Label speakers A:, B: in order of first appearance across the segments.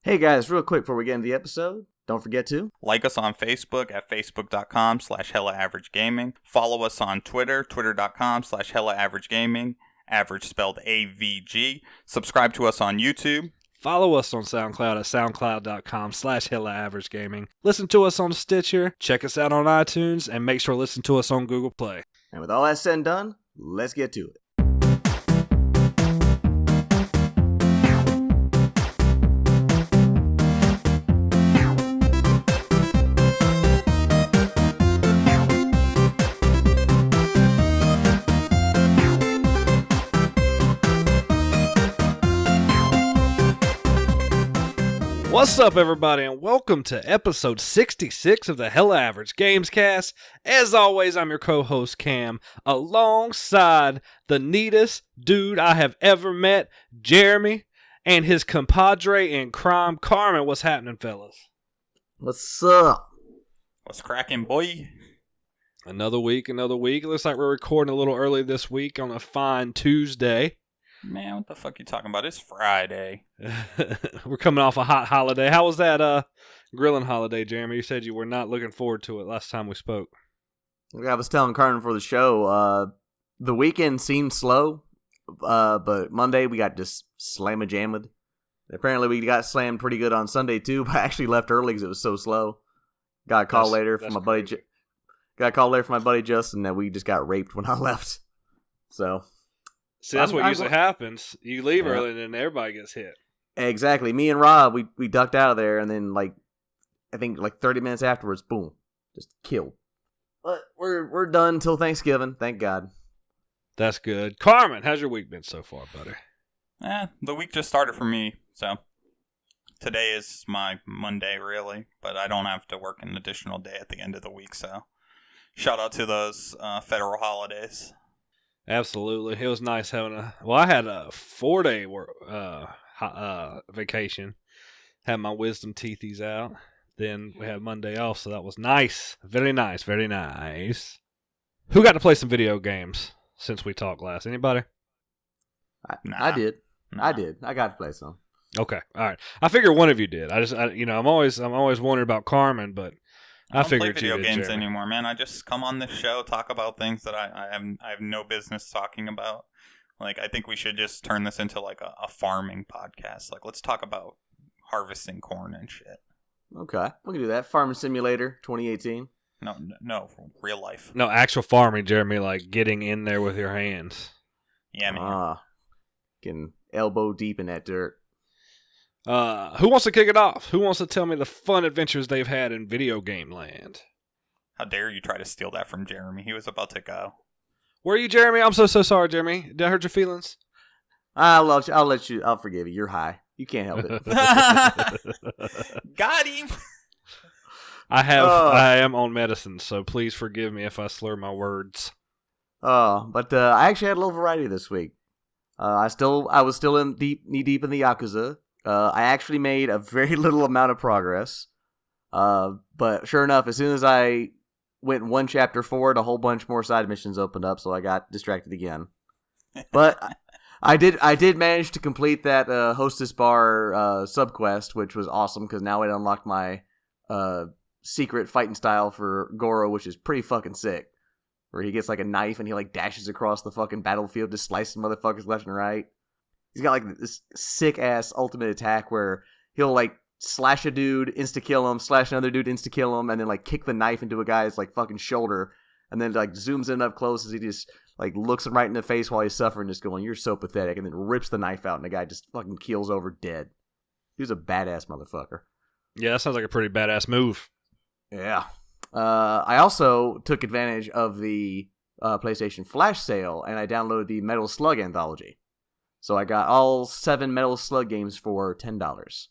A: Hey guys, real quick before we get into the episode, don't forget to
B: like us on Facebook at facebook.com/HellaAverageGaming. Follow us on Twitter, twitter.com/HellaAverageGaming, average spelled AVG. Subscribe to us on YouTube.
C: Follow us on SoundCloud at soundcloud.com/HellaAverageGaming. Listen to us on Stitcher, check us out on iTunes, and make sure to listen to us on Google Play.
A: And with all that said and done, let's get to it.
C: What's up, everybody, and welcome to episode 66 of the Hella Average Games Cast. As always, I'm your co-host, Cam, alongside the neatest dude I have ever met, Jeremy, and his compadre in crime, Carmin. What's happening, fellas?
A: What's up?
B: What's cracking, boy?
C: Another week. It looks like we're recording a little early this week on a fine Tuesday.
B: Man, what the fuck you talking about? It's Friday.
C: We're coming off a hot holiday. How was that grilling holiday, Jeremy? You said you were not looking forward to it last time we spoke.
A: I was telling Carmen for the show, the weekend seemed slow, but Monday we got just slamma-jammed. Apparently we got slammed pretty good on Sunday too, but I actually left early because it was so slow. Got a call later from my buddy. Got a call later from my buddy Justin that we just got raped when I left. So.
C: See, that's what usually happens. You leave early and then everybody gets hit.
A: Exactly. Me and Rob, we ducked out of there, and then I think 30 minutes afterwards, boom, just killed. But we're done until Thanksgiving, thank God.
C: That's good. Carmen, how's your week been so far, buddy?
B: The week just started for me, so today is my Monday, really, but I don't have to work an additional day at the end of the week, so shout out to those federal holidays.
C: Absolutely. It was nice having I had a 4-day vacation. Had my wisdom teethies out. Then we had Monday off, so that was nice. Very nice, very nice. Who got to play some video games since we talked last? Anybody?
A: I did. Nah. I did. I got to play some.
C: Okay. All right. I figure one of you did. I'm always wondering about Carmen, but I
B: don't
C: figured
B: play video games
C: Jeremy.
B: anymore, man. I just come on this show, talk about things that I have no business talking about. I think we should just turn this into a farming podcast. Let's talk about harvesting corn and shit.
A: Okay, we can do that. Farming Simulator 2018.
B: No, real life.
C: No, actual farming, Jeremy, getting in there with your hands.
B: Yeah, man.
A: Getting elbow deep in that dirt.
C: Who wants to kick it off? Who wants to tell me the fun adventures they've had in video game land?
B: How dare you try to steal that from Jeremy? He was about to go.
C: Where are you, Jeremy? I'm so sorry, Jeremy. Did I hurt your feelings?
A: I'll let you. I'll forgive you. You're high. You can't help it.
B: Got him.
C: I am on medicine, so please forgive me if I slur my words.
A: But I actually had a little variety this week. I was still in knee deep in the Yakuza. I actually made a very little amount of progress. But sure enough, as soon as I went one chapter forward, a whole bunch more side missions opened up, so I got distracted again. But I did manage to complete that Hostess Bar subquest, which was awesome, because now it unlocked my secret fighting style for Goro, which is pretty fucking sick. Where he gets a knife and he dashes across the fucking battlefield to slice motherfuckers left and right. He's got this sick-ass ultimate attack where he'll, slash a dude, insta-kill him, slash another dude, insta-kill him, and then, kick the knife into a guy's, fucking shoulder, and then, zooms in up close as he just, looks him right in the face while he's suffering, just going, "You're so pathetic," and then rips the knife out, and the guy just fucking keels over dead. He was a badass motherfucker.
C: Yeah, that sounds like a pretty badass move.
A: Yeah. I also took advantage of the PlayStation Flash sale, and I downloaded the Metal Slug Anthology. So I got all 7 Metal Slug games for $10,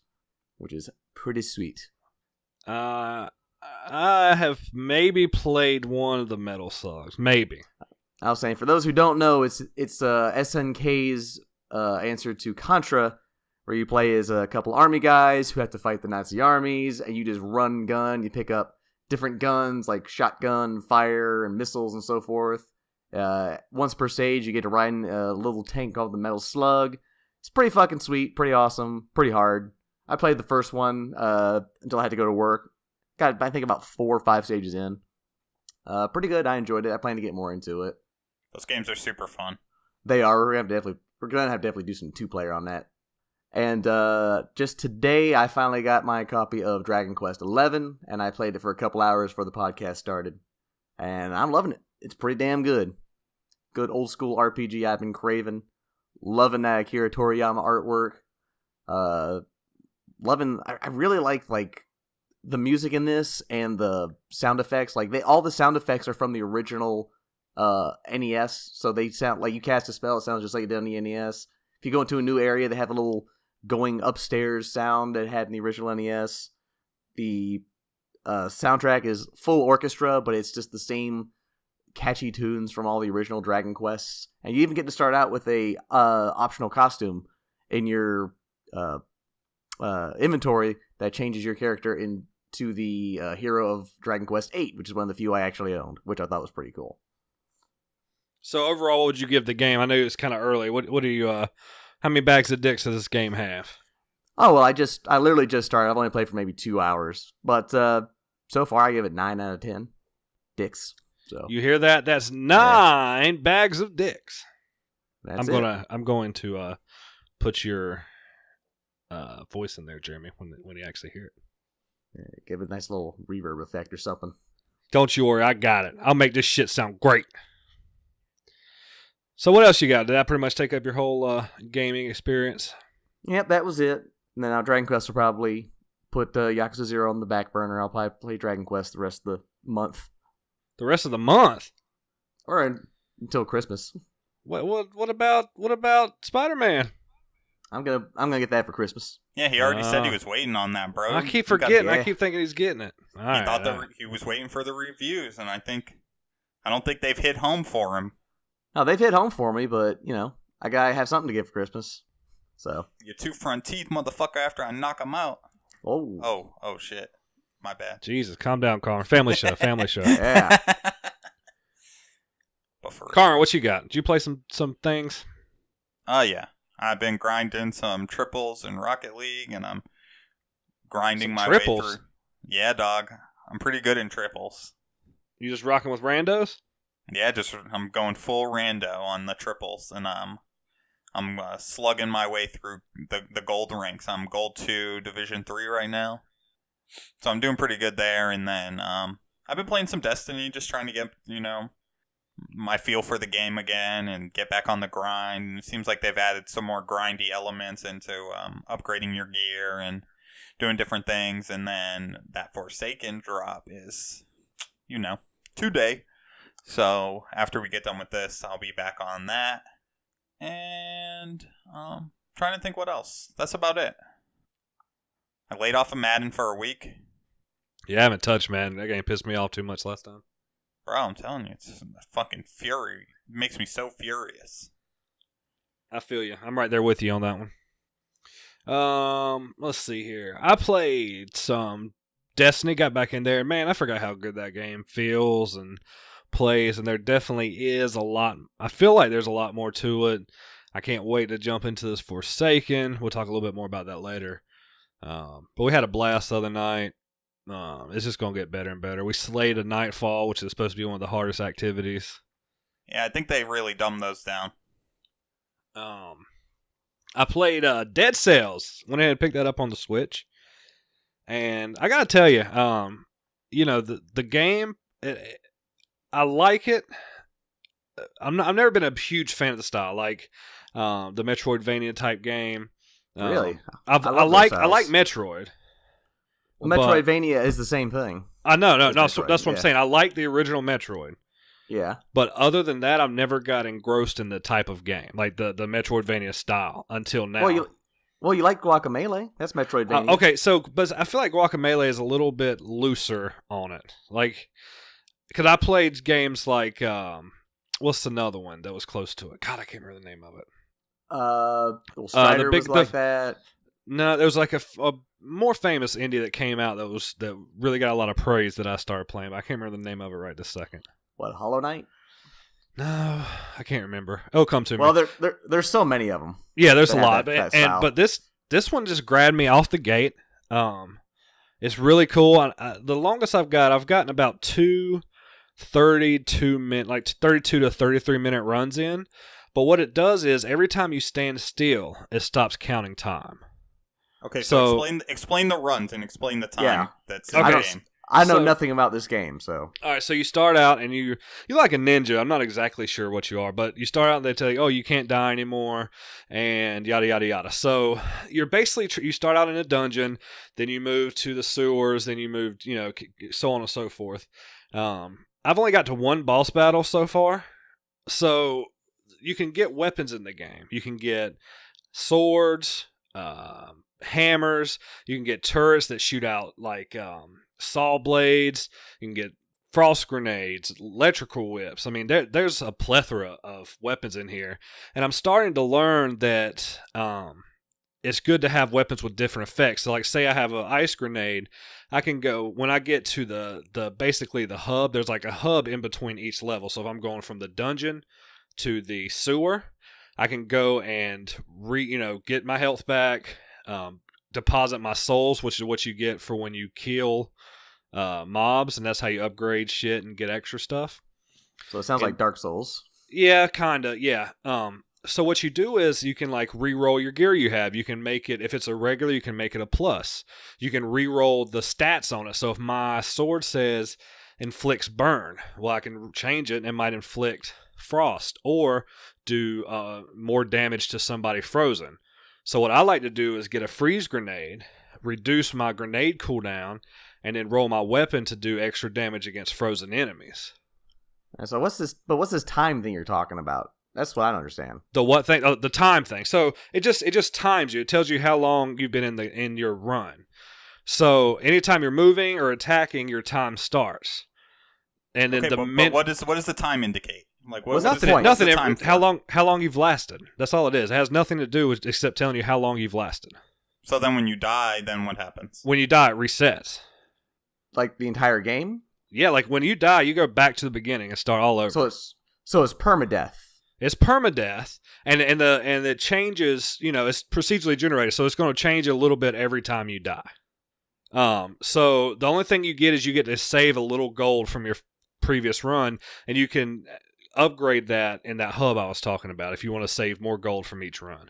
A: which is pretty sweet.
C: I have maybe played one of the Metal Slugs. Maybe.
A: I was saying, for those who don't know, it's SNK's answer to Contra, where you play as a couple army guys who have to fight the Nazi armies, and you just run gun. You pick up different guns like shotgun, fire, and missiles and so forth. Once per stage, you get to ride in a little tank called the Metal Slug. It's pretty fucking sweet, pretty awesome, pretty hard. I played the first one until I had to go to work. Got, I think, about 4 or 5 stages in. Pretty good. I enjoyed it. I plan to get more into it.
B: Those games are super fun.
A: They are. We're gonna have to definitely do some 2-player on that. And just today, I finally got my copy of Dragon Quest XI, and I played it for a couple hours before the podcast started. And I'm loving it. It's pretty damn good. Good old school RPG I've been craving. Loving that Akira Toriyama artwork. I really like the music in this and the sound effects. Like all the sound effects are from the original NES, so they sound like you cast a spell, it sounds just like it did on the NES. If you go into a new area, they have a little going upstairs sound that it had in the original NES. The soundtrack is full orchestra, but it's just the same catchy tunes from all the original Dragon Quests. And you even get to start out with a optional costume in your inventory that changes your character into the hero of Dragon Quest VIII, which is one of the few I actually owned, which I thought was pretty cool.
C: So overall, what would you give the game? I know it's kind of early. What do you? How many bags of dicks does this game have?
A: Oh well, I literally just started. I've only played for maybe 2 hours, but so far I give it 9 out of 10 dicks. So
C: you hear that? That's 9 bags of dicks.
A: I'm
C: going to put your voice in there, Jeremy, when you actually hear it.
A: Yeah, give it a nice little reverb effect or something.
C: Don't you worry, I got it. I'll make this shit sound great. So what else you got? Did that pretty much take up your whole gaming experience?
A: Yep, that was it. And then now Dragon Quest will probably put Yakuza 0 on the back burner. I'll probably play Dragon Quest the rest of the month.
C: The rest of the month?
A: Or until Christmas.
C: What about Spider-Man?
A: I'm gonna get that for Christmas.
B: Yeah, he already said he was waiting on that, bro.
C: I keep forgetting. I keep thinking he's getting it.
B: He was waiting for the reviews, and I don't think they've hit home for him.
A: No, they've hit home for me, but I gotta have something to give for Christmas. So
B: your 2 front teeth, motherfucker. After I knock them out.
A: Oh
B: shit. My bad.
C: Jesus, calm down, Carmin. Family show.
A: Yeah.
B: But for
C: Carmin, what you got? Did you play some things?
B: Yeah. I've been grinding some triples in Rocket League, and I'm grinding my way through. Yeah, dog. I'm pretty good in triples.
C: You just rocking with randos?
B: Yeah, I'm going full rando on the triples, and I'm slugging my way through the gold ranks. I'm gold 2, division 3 right now, so I'm doing pretty good there. And then I've been playing some Destiny, just trying to get my feel for the game again and get back on the grind. And it seems like they've added some more grindy elements into upgrading your gear and doing different things. And then that Forsaken drop is, today. So after we get done with this, I'll be back on that. And trying to think what else. That's about it. I laid off of Madden for a week.
C: Yeah, I haven't touched Madden. That game pissed me off too much last time.
B: Bro, I'm telling you, it's fucking fury. It makes me so furious.
C: I feel you. I'm right there with you on that one. Let's see here. I played some Destiny, got back in there. Man, I forgot how good that game feels and plays, and there definitely is a lot. I feel like there's a lot more to it. I can't wait to jump into this Forsaken. We'll talk a little bit more about that later. But we had a blast the other night. It's just going to get better and better. We slayed a Nightfall, which is supposed to be one of the hardest activities.
B: Yeah, I think they really dumbed those down.
C: I played Dead Cells. Went ahead and picked that up on the Switch. And I got to tell you, the game, I like it. I've never been a huge fan of the style, like the Metroidvania type game.
A: Really?
C: I like Metroid.
A: Well, Metroidvania is the same thing.
C: I know, no, that's what I'm saying. I like the original Metroid.
A: Yeah.
C: But other than that, I've never got engrossed in the type of game, like the Metroidvania style, until now.
A: Well, you like Guacamelee? That's Metroidvania.
C: Okay, but I feel like Guacamelee is a little bit looser on it. Like, because I played games like, what's another one that was close to it? God, I can't remember the name of it.
A: Strider was like that.
C: No, there was like a more famous indie that came out that really got a lot of praise that I started playing, but I can't remember the name of it right this second.
A: What, Hollow Knight?
C: No, I can't remember. It'll come to me.
A: Well, there's so many of them.
C: Yeah, there's a lot, but this this one just grabbed me off the gate. It's really cool. The longest I've gotten about 32 to 33 minute runs in. But what it does is every time you stand still, it stops counting time.
B: Okay, so explain the runs and explain the time that's in the game.
A: I know nothing about this game, so.
C: All right, so you start out and you're like a ninja. I'm not exactly sure what you are, but you start out and they tell you, oh, you can't die anymore, and yada, yada, yada. So you're basically, you start out in a dungeon, then you move to the sewers, then you move, so on and so forth. I've only got to one boss battle so far, so you can get weapons in the game. You can get swords, hammers, you can get turrets that shoot out like saw blades, you can get frost grenades, electrical whips. I mean, there's a plethora of weapons in here, and I'm starting to learn that it's good to have weapons with different effects. So like, say I have an ice grenade, I can go, when I get to the basically the hub, there's like a hub in between each level. So if I'm going from the dungeon to the sewer, I can go and get my health back, deposit my souls, which is what you get for when you kill mobs, and that's how you upgrade shit and get extra stuff.
A: So it sounds like Dark Souls.
C: Yeah, kinda. Yeah. So what you do is you can like re-roll your gear you have. You can make it, if it's a regular, you can make it a plus. You can re-roll the stats on it. So if my sword says inflicts burn, well, I can change it and it might inflict frost or do more damage to somebody frozen. So what I like to do is get a freeze grenade, reduce my grenade cooldown, and then roll my weapon to do extra damage against frozen enemies.
A: And so what's this time thing you're talking about? That's what I don't understand.
C: The what thing? Oh, the time thing. So it just times you. It tells you how long you've been in your run. So anytime you're moving or attacking, your time starts. And then
B: but what does the time indicate? Like
A: what's the point?
C: Nothing. How long you've lasted. That's all it is. It has nothing to do with except telling you how long you've lasted.
B: So then when you die, then what happens?
C: When you die, it resets.
A: Like the entire game?
C: Yeah, like when you die, you go back to the beginning and start all over.
A: So it's permadeath.
C: It's permadeath, and it changes. It's procedurally generated, so it's going to change a little bit every time you die. So the only thing you get is you get to save a little gold from your previous run, and you can upgrade that in that hub I was talking about if you want to save more gold from each run.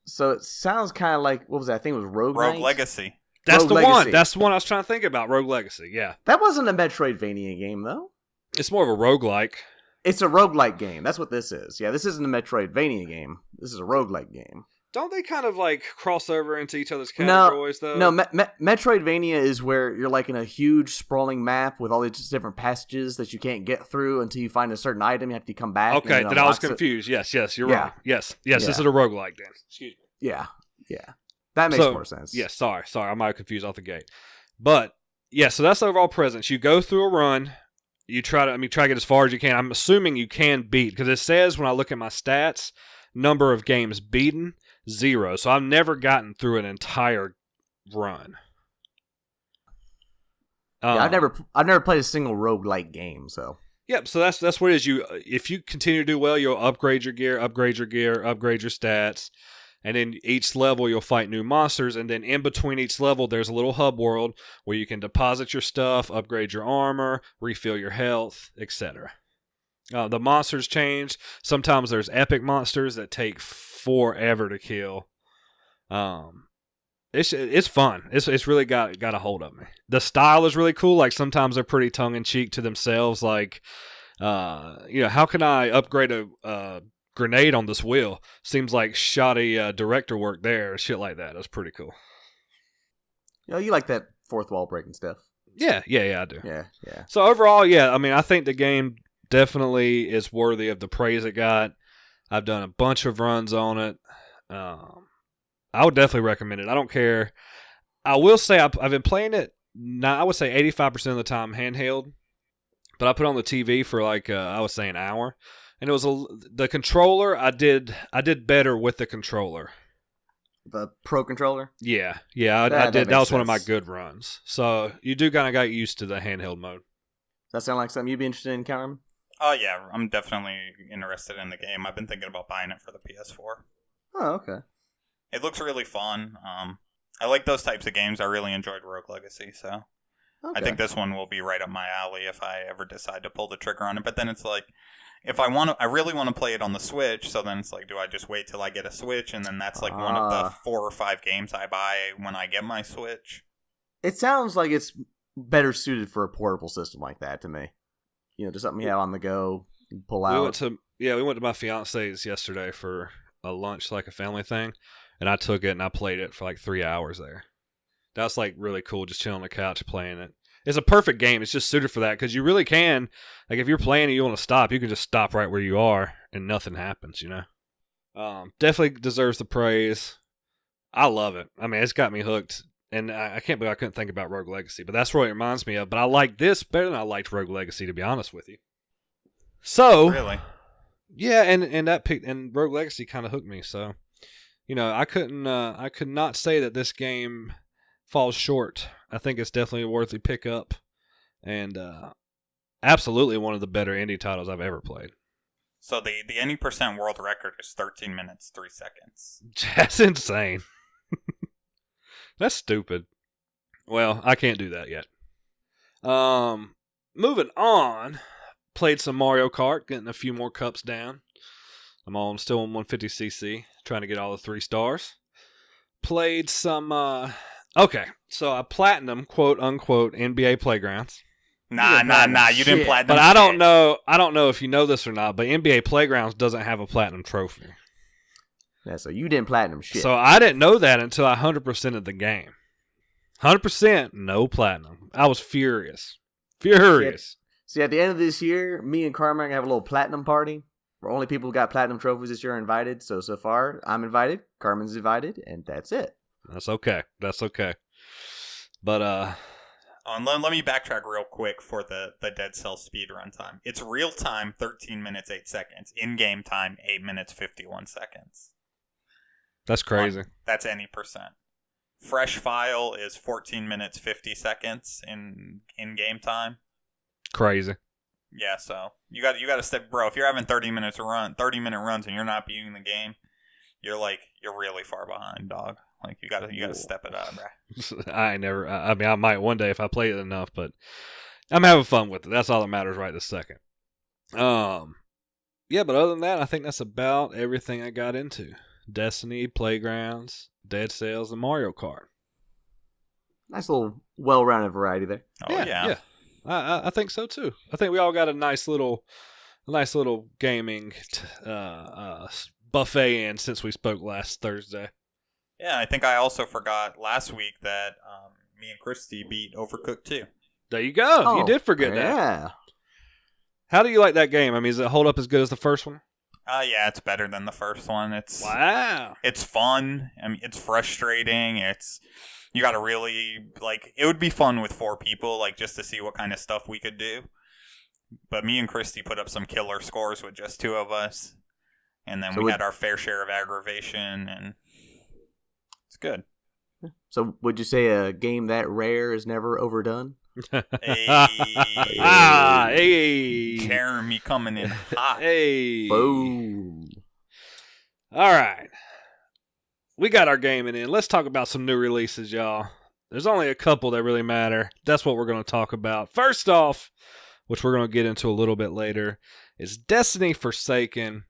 A: So it sounds kind of like, what was that? I think it was Rogue
B: Legacy.
C: That's
A: Rogue
C: the
A: Legacy.
C: one. That's the one I was trying to think about. Rogue Legacy. Yeah.
A: That wasn't a Metroidvania game though.
C: It's more of a roguelike.
A: It's a roguelike game. That's what this is. Yeah, this isn't a Metroidvania game. This is a roguelike game.
C: Don't they kind of like cross over into each other's categories though?
A: No, Metroidvania is where you're like in a huge sprawling map with all these different passages that you can't get through until you find a certain item. You have to come back.
C: Okay, then I was confused. Yes, you're right. Yes,
A: Yeah.
C: this is a roguelike then. Excuse me.
A: Yeah. That makes more sense.
C: Yes, sorry. I might have confused off the gate. But, yeah, so that's the overall presence. You go through a run. You try to get as far as you can. I'm assuming you can beat, because it says when I look at my stats, number of games beaten, 0. So I've never gotten through an entire run.
A: I've never played a single roguelike game, so.
C: Yep, so that's what it is. If you continue to do well, you'll upgrade your gear, upgrade your stats. And then each level, you'll fight new monsters. And then in between each level, there's a little hub world where you can deposit your stuff, upgrade your armor, refill your health, etc. The monsters change. Sometimes there's epic monsters that take forever to kill. It's fun. It's really got a hold of me. The style is really cool. Like sometimes they're pretty tongue in cheek to themselves. Like, how can I upgrade a grenade on this wheel? Seems like shoddy director work there. Shit like that. That's pretty cool.
A: You like that fourth wall breaking stuff.
C: Yeah, I do.
A: Yeah.
C: So overall, I think the game definitely is worthy of the praise it got. I've done a bunch of runs on it. I would definitely recommend it. I don't care. I will say I've been playing it, I would say 85% of the time handheld, but I put on the TV for like, I would say an hour. And it was the controller. I did better with the controller.
A: The Pro controller?
C: Yeah. I did. That was one of my
A: sense.
C: good runs. So you do kind of got used to the handheld mode.
A: Does that sound like something you'd be interested in, Carmin?
B: Oh yeah, I'm definitely interested in the game. I've been thinking about buying it for the PS4.
A: Oh, okay.
B: It looks really fun. I like those types of games. I really enjoyed Rogue Legacy, so I think this one will be right up my alley if I ever decide to pull the trigger on it. But then it's like, if I really want to play it on the Switch, so then it's like, do I just wait till I get a Switch, and then that's like one of the 4 or 5 games I buy when I get my Switch?
A: It sounds like it's better suited for a portable system like that to me. Just something you have on the go, you pull out.
C: We went to my fiance's yesterday for a lunch, like a family thing, and I took it and I played it for like 3 hours there. That's like really cool, just chilling on the couch playing it. It's a perfect game. It's just suited for that because you really can, like if you're playing and you want to stop, you can just stop right where you are and nothing happens, Definitely deserves the praise. I love it. I mean, it's got me hooked, and I can't believe I couldn't think about Rogue Legacy, but that's what it reminds me of. But I like this better than I liked Rogue Legacy, to be honest with you. So,
B: really?
C: Yeah, and Rogue Legacy kind of hooked me, so I could not say that this game falls short. I think it's definitely a worthy pickup, and absolutely one of the better indie titles I've ever played.
B: So the any percent world record is 13 minutes 3 seconds.
C: That's insane. That's stupid. Well, I can't do that yet. Moving on. Played some Mario Kart, getting a few more cups down. I'm still on 150cc, trying to get all the 3 stars. Played some, so I platinum, quote unquote, NBA Playgrounds.
B: Nah, you didn't platinum.
C: But I don't know if you know this or not, but NBA Playgrounds doesn't have a platinum trophy.
A: Yeah, so you didn't platinum shit.
C: So I didn't know that until I 100%ed the game. 100%, no platinum. I was furious.
A: See, at the end of this year, me and Carmin are going to have a little platinum party where only people who got platinum trophies this year are invited. So far, I'm invited, Carmin's invited, and that's it.
C: That's okay. But,
B: let me backtrack real quick for the Dead Cells speedrun time. It's real time, 13 minutes, 8 seconds. In-game time, 8 minutes, 51 seconds.
C: That's crazy.
B: That's any percent. Fresh file is 14 minutes, 50 seconds in-game time.
C: Crazy.
B: Yeah, so you got to step, bro. If you're having 30-minute runs and you're not beating the game, you're really far behind, dog. Like you got to step it up, bro.
C: I mean, I might one day if I play it enough, but I'm having fun with it. That's all that matters right this second. Yeah, but other than that, I think that's about everything I got into. Destiny, Playgrounds, Dead Cells, and Mario Kart.
A: Nice little well-rounded variety there.
B: Oh yeah.
C: I think so too. I think we all got a nice little gaming buffet in since we spoke last Thursday.
B: Yeah, I think I also forgot last week that me and Christy beat Overcooked 2.
C: There you go.
A: Oh,
C: you did forget that.
A: Yeah.
C: How do you like that game? I mean, does it hold up as good as the first one?
B: Yeah, it's better than the first one.
C: Wow.
B: It's fun. I mean, it's frustrating. You got to really, it would be fun with 4 people, just to see what kind of stuff we could do. But me and Christy put up some killer scores with just 2 of us. And then we had our fair share of aggravation, and it's good.
A: So would you say a game that rare is never overdone?
B: Hey. Carmin coming in hot.
C: Hey.
A: Boom.
C: All right. We got our gaming in. Let's talk about some new releases, y'all. There's only a couple that really matter. That's what we're going to talk about. First off, which we're going to get into a little bit later, is Destiny Forsaken,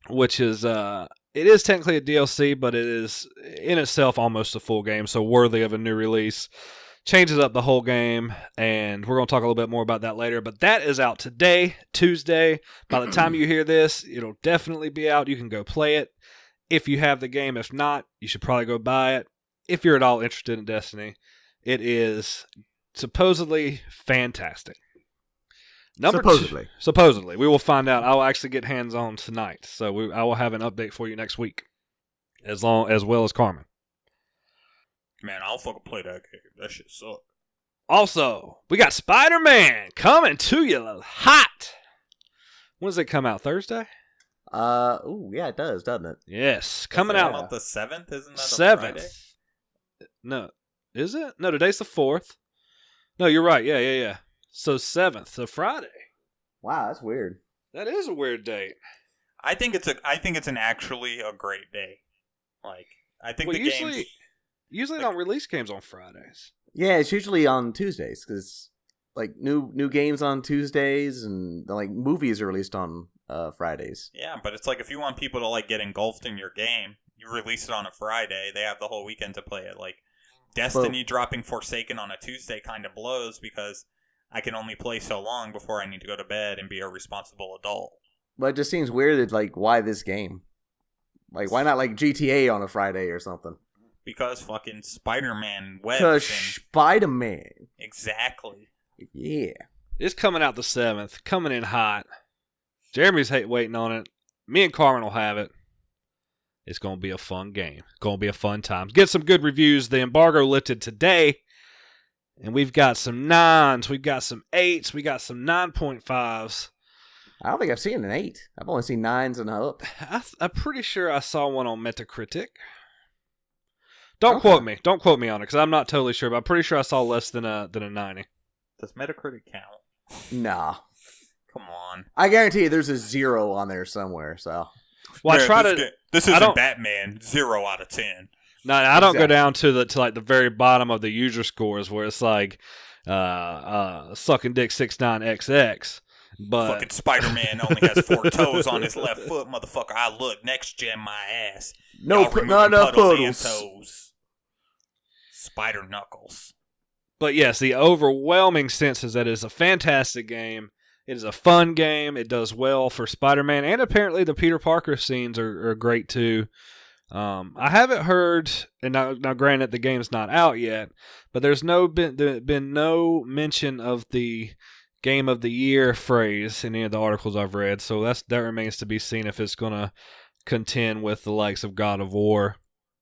C: which is it is technically a DLC, but it is in itself almost a full game, so worthy of a new release. Changes up the whole game, and we're going to talk a little bit more about that later. But that is out today, Tuesday. By the time you hear this, it'll definitely be out. You can go play it if you have the game. If not, you should probably go buy it. If you're at all interested in Destiny, it is supposedly fantastic. Supposedly. We will find out. I'll actually get hands-on tonight, so I will have an update for you next week, as well as Carmin.
B: Man, I'll fucking play that game. That shit sucks.
C: Also, we got Spiderman coming to you hot. When does it come out? Thursday?
A: Yeah, it does, doesn't it?
C: Yes, coming out
B: the 7th, isn't that
C: 7th.
B: Friday?
C: No, is it? No, today's the 4th. No, you're right. Yeah. So 7th, so Friday.
A: Wow, that's weird.
C: That is a weird date.
B: I think it's actually a great day. I think
C: Well,
B: the games...
C: usually don't release games on Fridays.
A: Yeah, it's usually on Tuesdays because like new games on Tuesdays and like movies are released on Fridays.
B: Yeah, but it's like if you want people to like get engulfed in your game, you release it on a Friday. They have the whole weekend to play it. Like Destiny dropping Forsaken on a Tuesday kind of blows because I can only play so long before I need to go to bed and be a responsible adult.
A: But it just seems weird that like why this game? Like why not like GTA on a Friday or something?
B: Because fucking Spiderman webs.
A: Because Spiderman.
B: Exactly.
A: Yeah.
C: It's coming out the 7th, coming in hot. Jeremy's waiting on it. Me and Carmin will have it. It's going to be a fun game. Going to be a fun time. Get some good reviews. The embargo lifted today. And we've got some 9s. We've got some 8s. We got some 9.5s.
A: I don't think I've seen an 8. I've only seen 9s and up.
C: I'm pretty sure I saw one on Metacritic. Don't quote me. Don't quote me on it because I'm not totally sure. But I'm pretty sure I saw less than a 90.
B: Does Metacritic count?
A: Nah.
B: Come on.
A: I guarantee you there's a 0 on there somewhere, so.
C: Well, I try
B: this isn't Batman. 0 out of 10.
C: No, I don't go down to like the very bottom of the user scores where it's like sucking dick 69XX. But
B: fucking Spider-Man only has 4 toes on his left foot, motherfucker. I look next gen my ass.
A: Not enough puddles.
B: Toes. Spider knuckles.
C: But yes, the overwhelming sense is that it's a fantastic game. It is a fun game. It does well for Spider-Man, and apparently the Peter Parker scenes are great too. I haven't heard, and now granted the game's not out yet, but there's been no mention of the Game of the Year phrase in any of the articles I've read, so that remains to be seen if it's going to contend with the likes of God of War.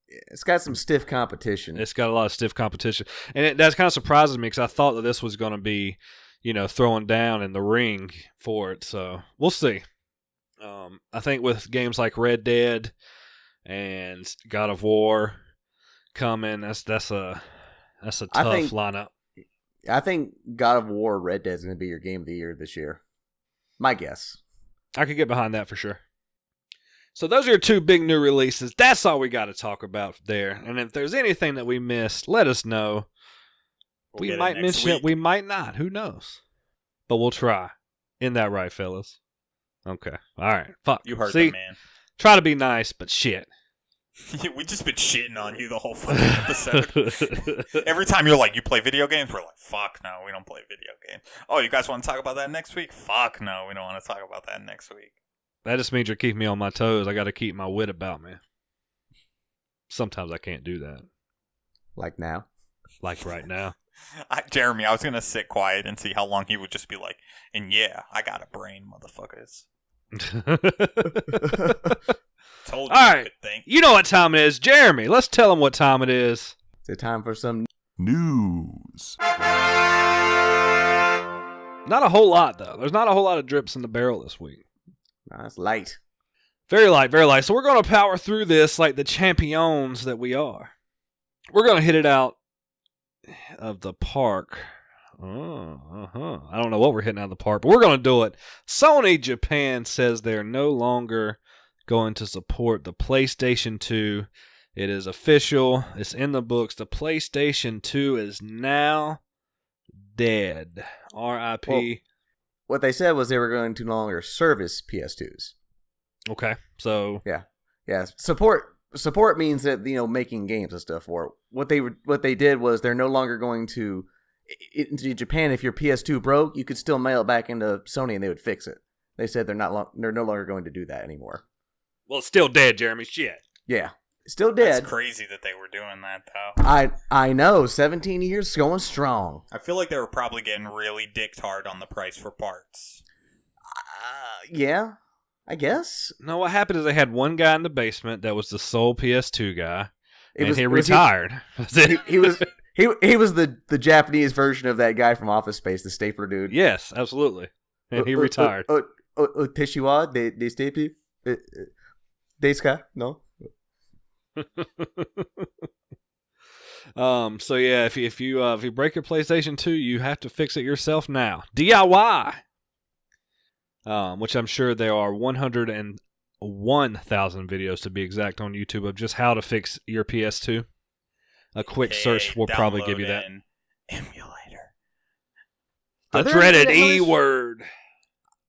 A: It's got some stiff competition.
C: It's got a lot of stiff competition, and that kind of surprises me because I thought that this was going to be, throwing down in the ring for it. So we'll see. I think with games like Red Dead and God of War coming, that's a tough lineup.
A: I think God of War Red Dead is going to be your Game of the Year this year. My guess.
C: I could get behind that for sure. So those are your 2 big new releases. That's all we got to talk about there. And if there's anything that we missed, let us know. We might mention it. We might not. Who knows? But we'll try. Isn't that right, fellas? Okay. All right. Fuck.
B: You heard that, man.
C: Try to be nice, but shit.
B: We just been shitting on you the whole fucking episode. Every time you're like, you play video games? We're like, fuck no, we don't play video games. Oh, you guys want to talk about that next week? Fuck no, we don't want to talk about that next week.
C: That just means you're keeping me on my toes. I got to keep my wit about me. Sometimes I can't do that.
A: Like now?
C: Like right now.
B: Jeremy, I was going to sit quiet and see how long he would just be like, and yeah, I got a brain, motherfuckers. Told you.
C: All right. You know what time it is. Jeremy, let's tell them what time it is.
A: It's time for some
D: news.
C: Not a whole lot, though. There's not a whole lot of drips in the barrel this week.
A: That's light.
C: Very light, very light. So we're going to power through this like the champions that we are. We're going to hit it out of the park. I don't know what we're hitting out of the park, but we're going to do it. Sony Japan says they're no longer going to support the PlayStation 2. It is official. It's in the books. The PlayStation 2 is now dead. R.I.P.
A: Well, what they said was they were going to no longer service PS2s.
C: Okay, so
A: yeah. Support means that making games and stuff for it. What they did was they're no longer going to into Japan. If your PS2 broke, you could still mail it back into Sony and they would fix it. They said they're no longer going to do that anymore.
C: Well, it's still dead, Jeremy. Shit.
A: Yeah, still dead.
B: That's crazy that they were doing that, though.
A: I know. 17 years going strong.
B: I feel like they were probably getting really dicked hard on the price for parts.
A: Yeah, I guess.
C: No, what happened is they had one guy in the basement that was the sole PS2 guy, and he retired.
A: He was the Japanese version of that guy from Office Space, the stapler dude.
C: Yes, absolutely. And he retired.
A: Teshiwa de staple. Deska? No.
C: So yeah, if you break your PlayStation 2, you have to fix it yourself now. DIY. Which I'm sure there are 1,000 videos to be exact on YouTube of just how to fix your PS2. A quick search will probably give you that.
B: Emulator.
C: The
A: Are there
C: dreaded
A: any
C: E word.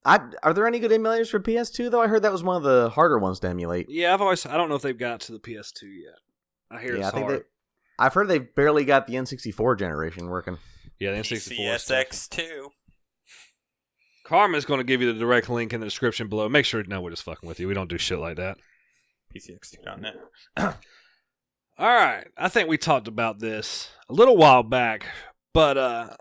A: Are there any good emulators for PS2 though? I heard that was one of the harder ones to emulate.
C: Yeah, I don't know if they've got to the PS2 yet. I hear it's hard.
A: I've heard they've barely got the N64 generation working.
C: Yeah, the N64.
B: PCSX2.
C: Carmin's going to give you the direct link in the description below. Make sure to know we're just fucking with you. We don't do shit like that.
B: PCX2.net.
C: All right. I think we talked about this a little while back, but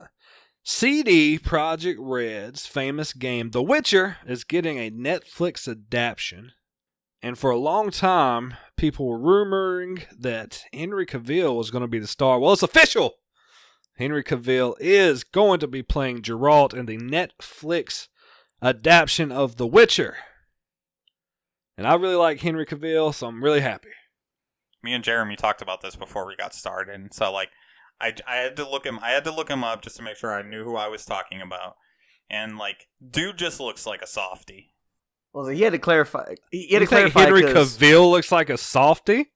C: CD Projekt Red's famous game, The Witcher, is getting a Netflix adaptation. And for a long time, people were rumoring that Henry Cavill was going to be the star. Well, it's official! Henry Cavill is going to be playing Geralt in the Netflix adaptation of The Witcher. And I really like Henry Cavill, so I'm really happy.
B: Me and Jeremy talked about this before we got started, and so like I had to look him up just to make sure I knew who I was talking about. And like, dude just looks like a softie.
A: Well, he had to clarify.
C: Henry Cavill looks like a softie?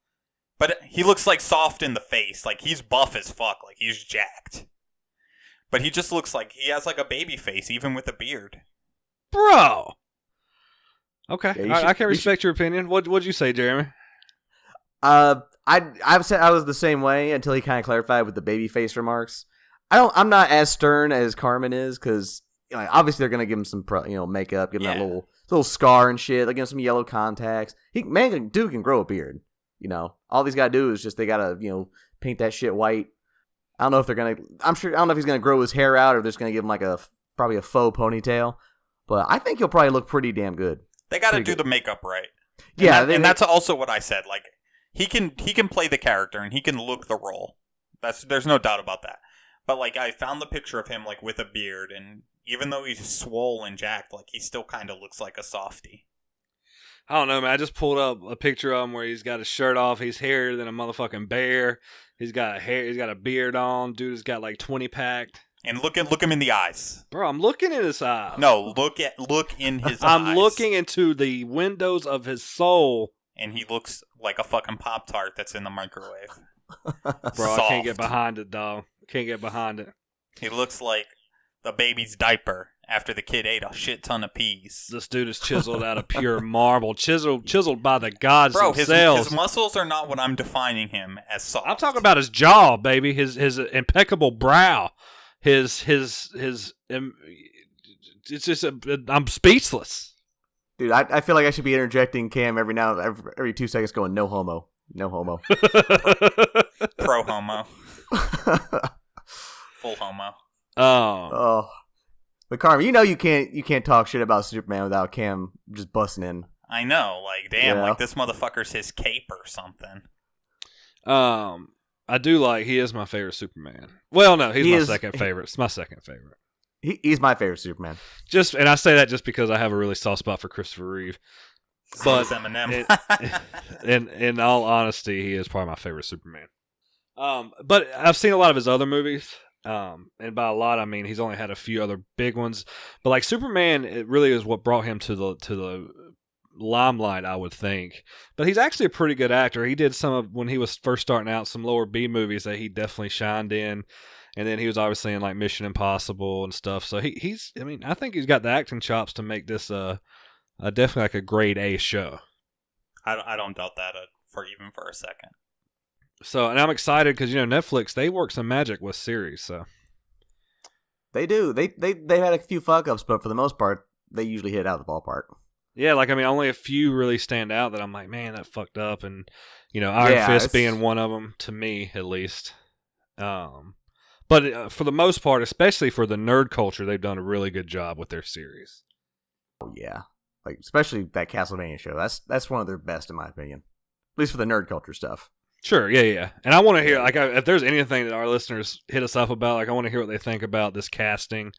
B: But he looks like soft in the face. Like, he's buff as fuck. Like, he's jacked. But he just looks like he has like a baby face, even with a beard.
C: Bro! Okay,
A: Yeah,
C: I can respect your opinion. What'd you say, Jeremy?
A: I've said I was the same way until he kind of clarified with the baby face remarks. I'm not as stern as Carmin is, because obviously they're gonna give him some makeup, give him that little scar and shit. They give him some yellow contacts. Dude can grow a beard. All he's gotta do is just they gotta paint that shit white. I don't know if they're gonna. I don't know if he's gonna grow his hair out or they're just gonna give him probably a faux ponytail. But I think he'll probably look pretty damn good.
B: They gotta do the makeup right.
A: And
B: that's also what I said. Like, he can play the character and he can look the role. There's no doubt about that. But like, I found the picture of him like with a beard, and even though he's swole and jacked, like he still kind of looks like a softie.
C: I don't know, man. I just pulled up a picture of him where he's got his shirt off. He's hairier than a motherfucking bear. He's got a beard on. Dude's got like 20 packed.
B: And look him in the eyes.
C: Bro, I'm looking in his eyes.
B: No, look in his eyes.
C: I'm looking into the windows of his soul.
B: And he looks like a fucking Pop-Tart that's in the microwave.
C: Bro,
B: Soft.
C: I can't get behind it, dog. Can't get behind it.
B: He looks like the baby's diaper after the kid ate a shit ton of peas.
C: This dude is chiseled out of pure marble. Chiseled by the gods
B: Bro,
C: themselves.
B: his muscles are not what I'm defining him as soft.
C: I'm talking about his jaw, baby. His impeccable brow. It's just I'm speechless.
A: Dude, I feel like I should be interjecting Cam every 2 seconds going, no homo. No homo.
B: Pro homo. Full homo.
A: Oh. But Carmen, you can't talk shit about Superman without Cam just busting in.
B: I know, like, damn, like this motherfucker's his cape or something.
C: I do like, he is my favorite Superman. Well, no, he's my second favorite. It's my second favorite.
A: He's my favorite Superman.
C: And I say that just because I have a really soft spot for Christopher Reeve. But
B: Eminem.
C: in all honesty, he is probably my favorite Superman. But I've seen a lot of his other movies. And by a lot, I mean he's only had a few other big ones. But like Superman, it really is what brought him to the limelight, I would think. But he's actually a pretty good actor. He did some of, when he was first starting out, some lower B movies that he definitely shined in. And then he was obviously in like Mission Impossible and stuff. So he's I think he's got the acting chops to make this definitely like a grade A show.
B: I don't doubt that for a second.
C: So, and I'm excited because Netflix, they work some magic with series. So
A: they do. They had a few fuck ups, but for the most part, they usually hit out of the ballpark.
C: Yeah, only a few really stand out that I'm like, man, that fucked up, and Iron Fist being one of them to me at least. But for the most part, especially for the nerd culture, they've done a really good job with their series.
A: Oh yeah, like especially that Castlevania show. That's one of their best in my opinion, at least for the nerd culture stuff.
C: Sure, yeah. And I want to hear, if there's anything that our listeners hit us up about, I want to hear what they think about this casting.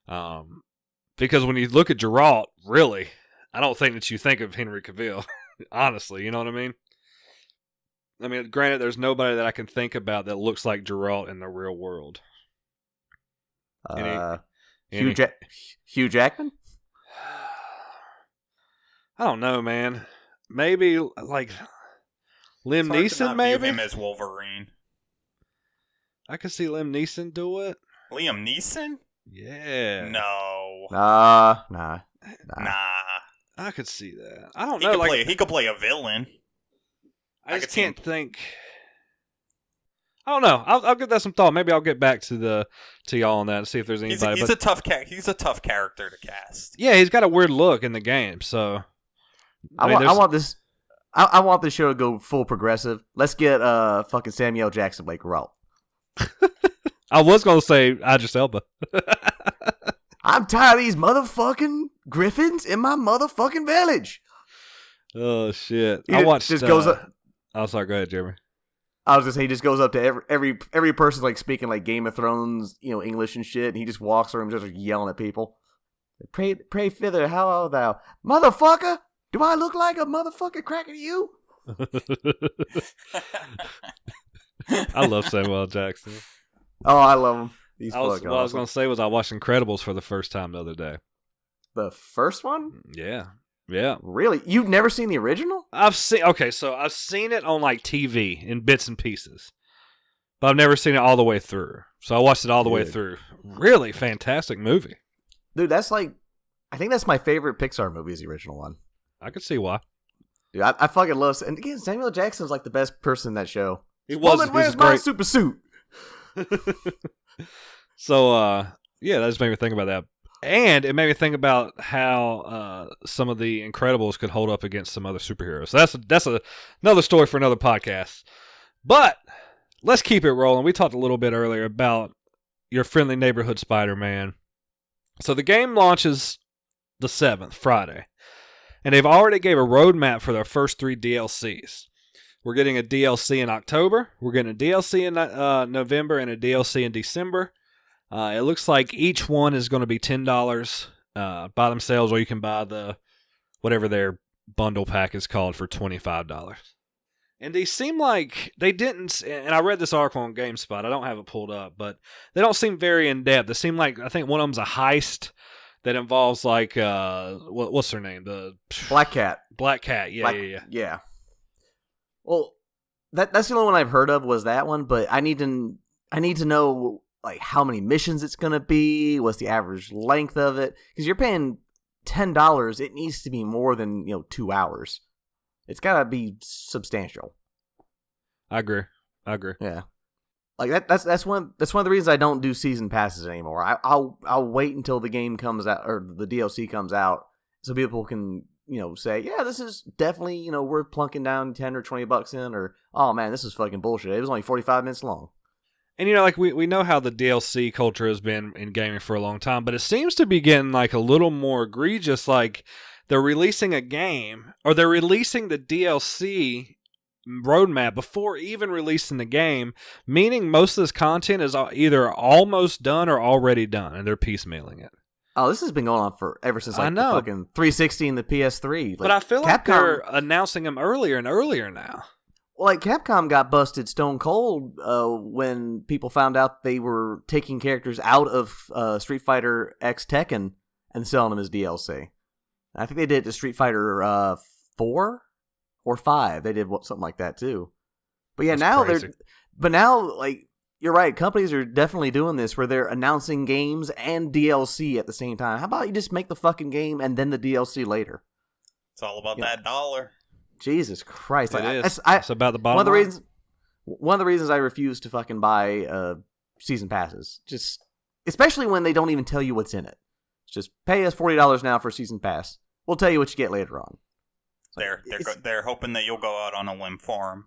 C: Because when you look at Geralt, really, I don't think that you think of Henry Cavill, honestly, you know what I mean? Granted, there's nobody that I can think about that looks like Geralt in the real world.
A: Hugh Jackman?
C: I don't know, man. Maybe like Liam
B: It's hard to
C: Neeson.
B: not
C: Maybe
B: view him as Wolverine.
C: I could see Liam Neeson do it.
B: Liam Neeson?
C: Yeah.
B: No.
A: Nah.
C: I could see that. I don't
B: He
C: know.
B: he could play a villain.
C: I just
B: could see
C: can't think. I don't know. I'll give that some thought. Maybe I'll get back to y'all on that and see if there's anybody.
B: He's a tough character to cast.
C: Yeah, he's got a weird look in the game. So
A: I want this. I want this show to go full progressive. Let's get fucking Samuel Jackson Blake Roth.
C: I was gonna say Idris Elba.
A: I'm tired of these motherfucking griffins in my motherfucking village.
C: Oh shit!
A: He
C: I watched.
A: Just goes up.
C: Oh, sorry. Go ahead, Jeremy.
A: I was gonna say he just goes up to every person like speaking like Game of Thrones, English and shit, and he just walks around just like, yelling at people. Pray thither, how art thou, motherfucker? Do I look like a motherfucking cracker to you?
C: I love Samuel L. Jackson.
A: Oh, I love him. He's
C: what
A: fucking
C: I was
A: awesome.
C: gonna say was I watched Incredibles for the first time the other day.
A: The first one?
C: Yeah.
A: Really? You've never seen the original?
C: I've seen it on like TV in bits and pieces, but I've never seen it all the way through. So I watched it all the way through. Really fantastic movie.
A: Dude, I think that's my favorite Pixar movie is the original one.
C: I could see why.
A: Dude, I fucking love it. And again, Samuel Jackson's like the best person in that show.
C: Woman,
A: where's my super suit?
C: So, that just made me think about that. And it made me think about how some of the Incredibles could hold up against some other superheroes. So that's another story for another podcast. But let's keep it rolling. We talked a little bit earlier about your friendly neighborhood Spider-Man. So the game launches the 7th, Friday. And they've already gave a roadmap for their first 3 DLCs. We're getting a DLC in October. We're getting a DLC in November and a DLC in December. It looks like each one is going to be $10 by themselves, or you can buy whatever their bundle pack is called for $25. And they seem like they didn't, and I read this article on GameSpot. I don't have it pulled up, but they don't seem very in-depth. They seem like, I think one of them's a heist that involves like, what's her name? The
A: Black Cat.
C: Black Cat, yeah.
A: Well, that's the only one I've heard of was that one, but I need to know like how many missions it's gonna be, what's the average length of it, because you're paying $10. It needs to be more than 2 hours. It's gotta be substantial.
C: I agree.
A: Yeah, like that's one of the reasons I don't do season passes anymore. I'll wait until the game comes out or the DLC comes out so people can say, yeah, this is definitely worth plunking down $10 or $20 in, or oh man, this is fucking bullshit. It was only 45 minutes long.
C: And like we know how the DLC culture has been in gaming for a long time, but it seems to be getting like a little more egregious. Like they're releasing a game, or they're releasing the DLC roadmap before even releasing the game, meaning most of this content is either almost done or already done, and they're piecemealing it.
A: Oh, this has been going on ever since like the fucking 360 and the PS3.
C: But I feel like they're announcing them earlier and earlier now.
A: Well, like Capcom got busted stone cold when people found out they were taking characters out of Street Fighter X Tekken and selling them as DLC. I think they did it to Street Fighter 4 or 5. They did something like that too. But yeah, now like you're right. Companies are definitely doing this where they're announcing games and DLC at the same time. How about you just make the fucking game and then the DLC later?
B: It's all about that dollar.
A: Jesus Christ!
C: It's about the bottom line.
A: One of the reasons I refuse to fucking buy season passes, just especially when they don't even tell you what's in it. Just pay us $40 now for a season pass. We'll tell you what you get later on.
B: They're hoping that you'll go out on a limb for them.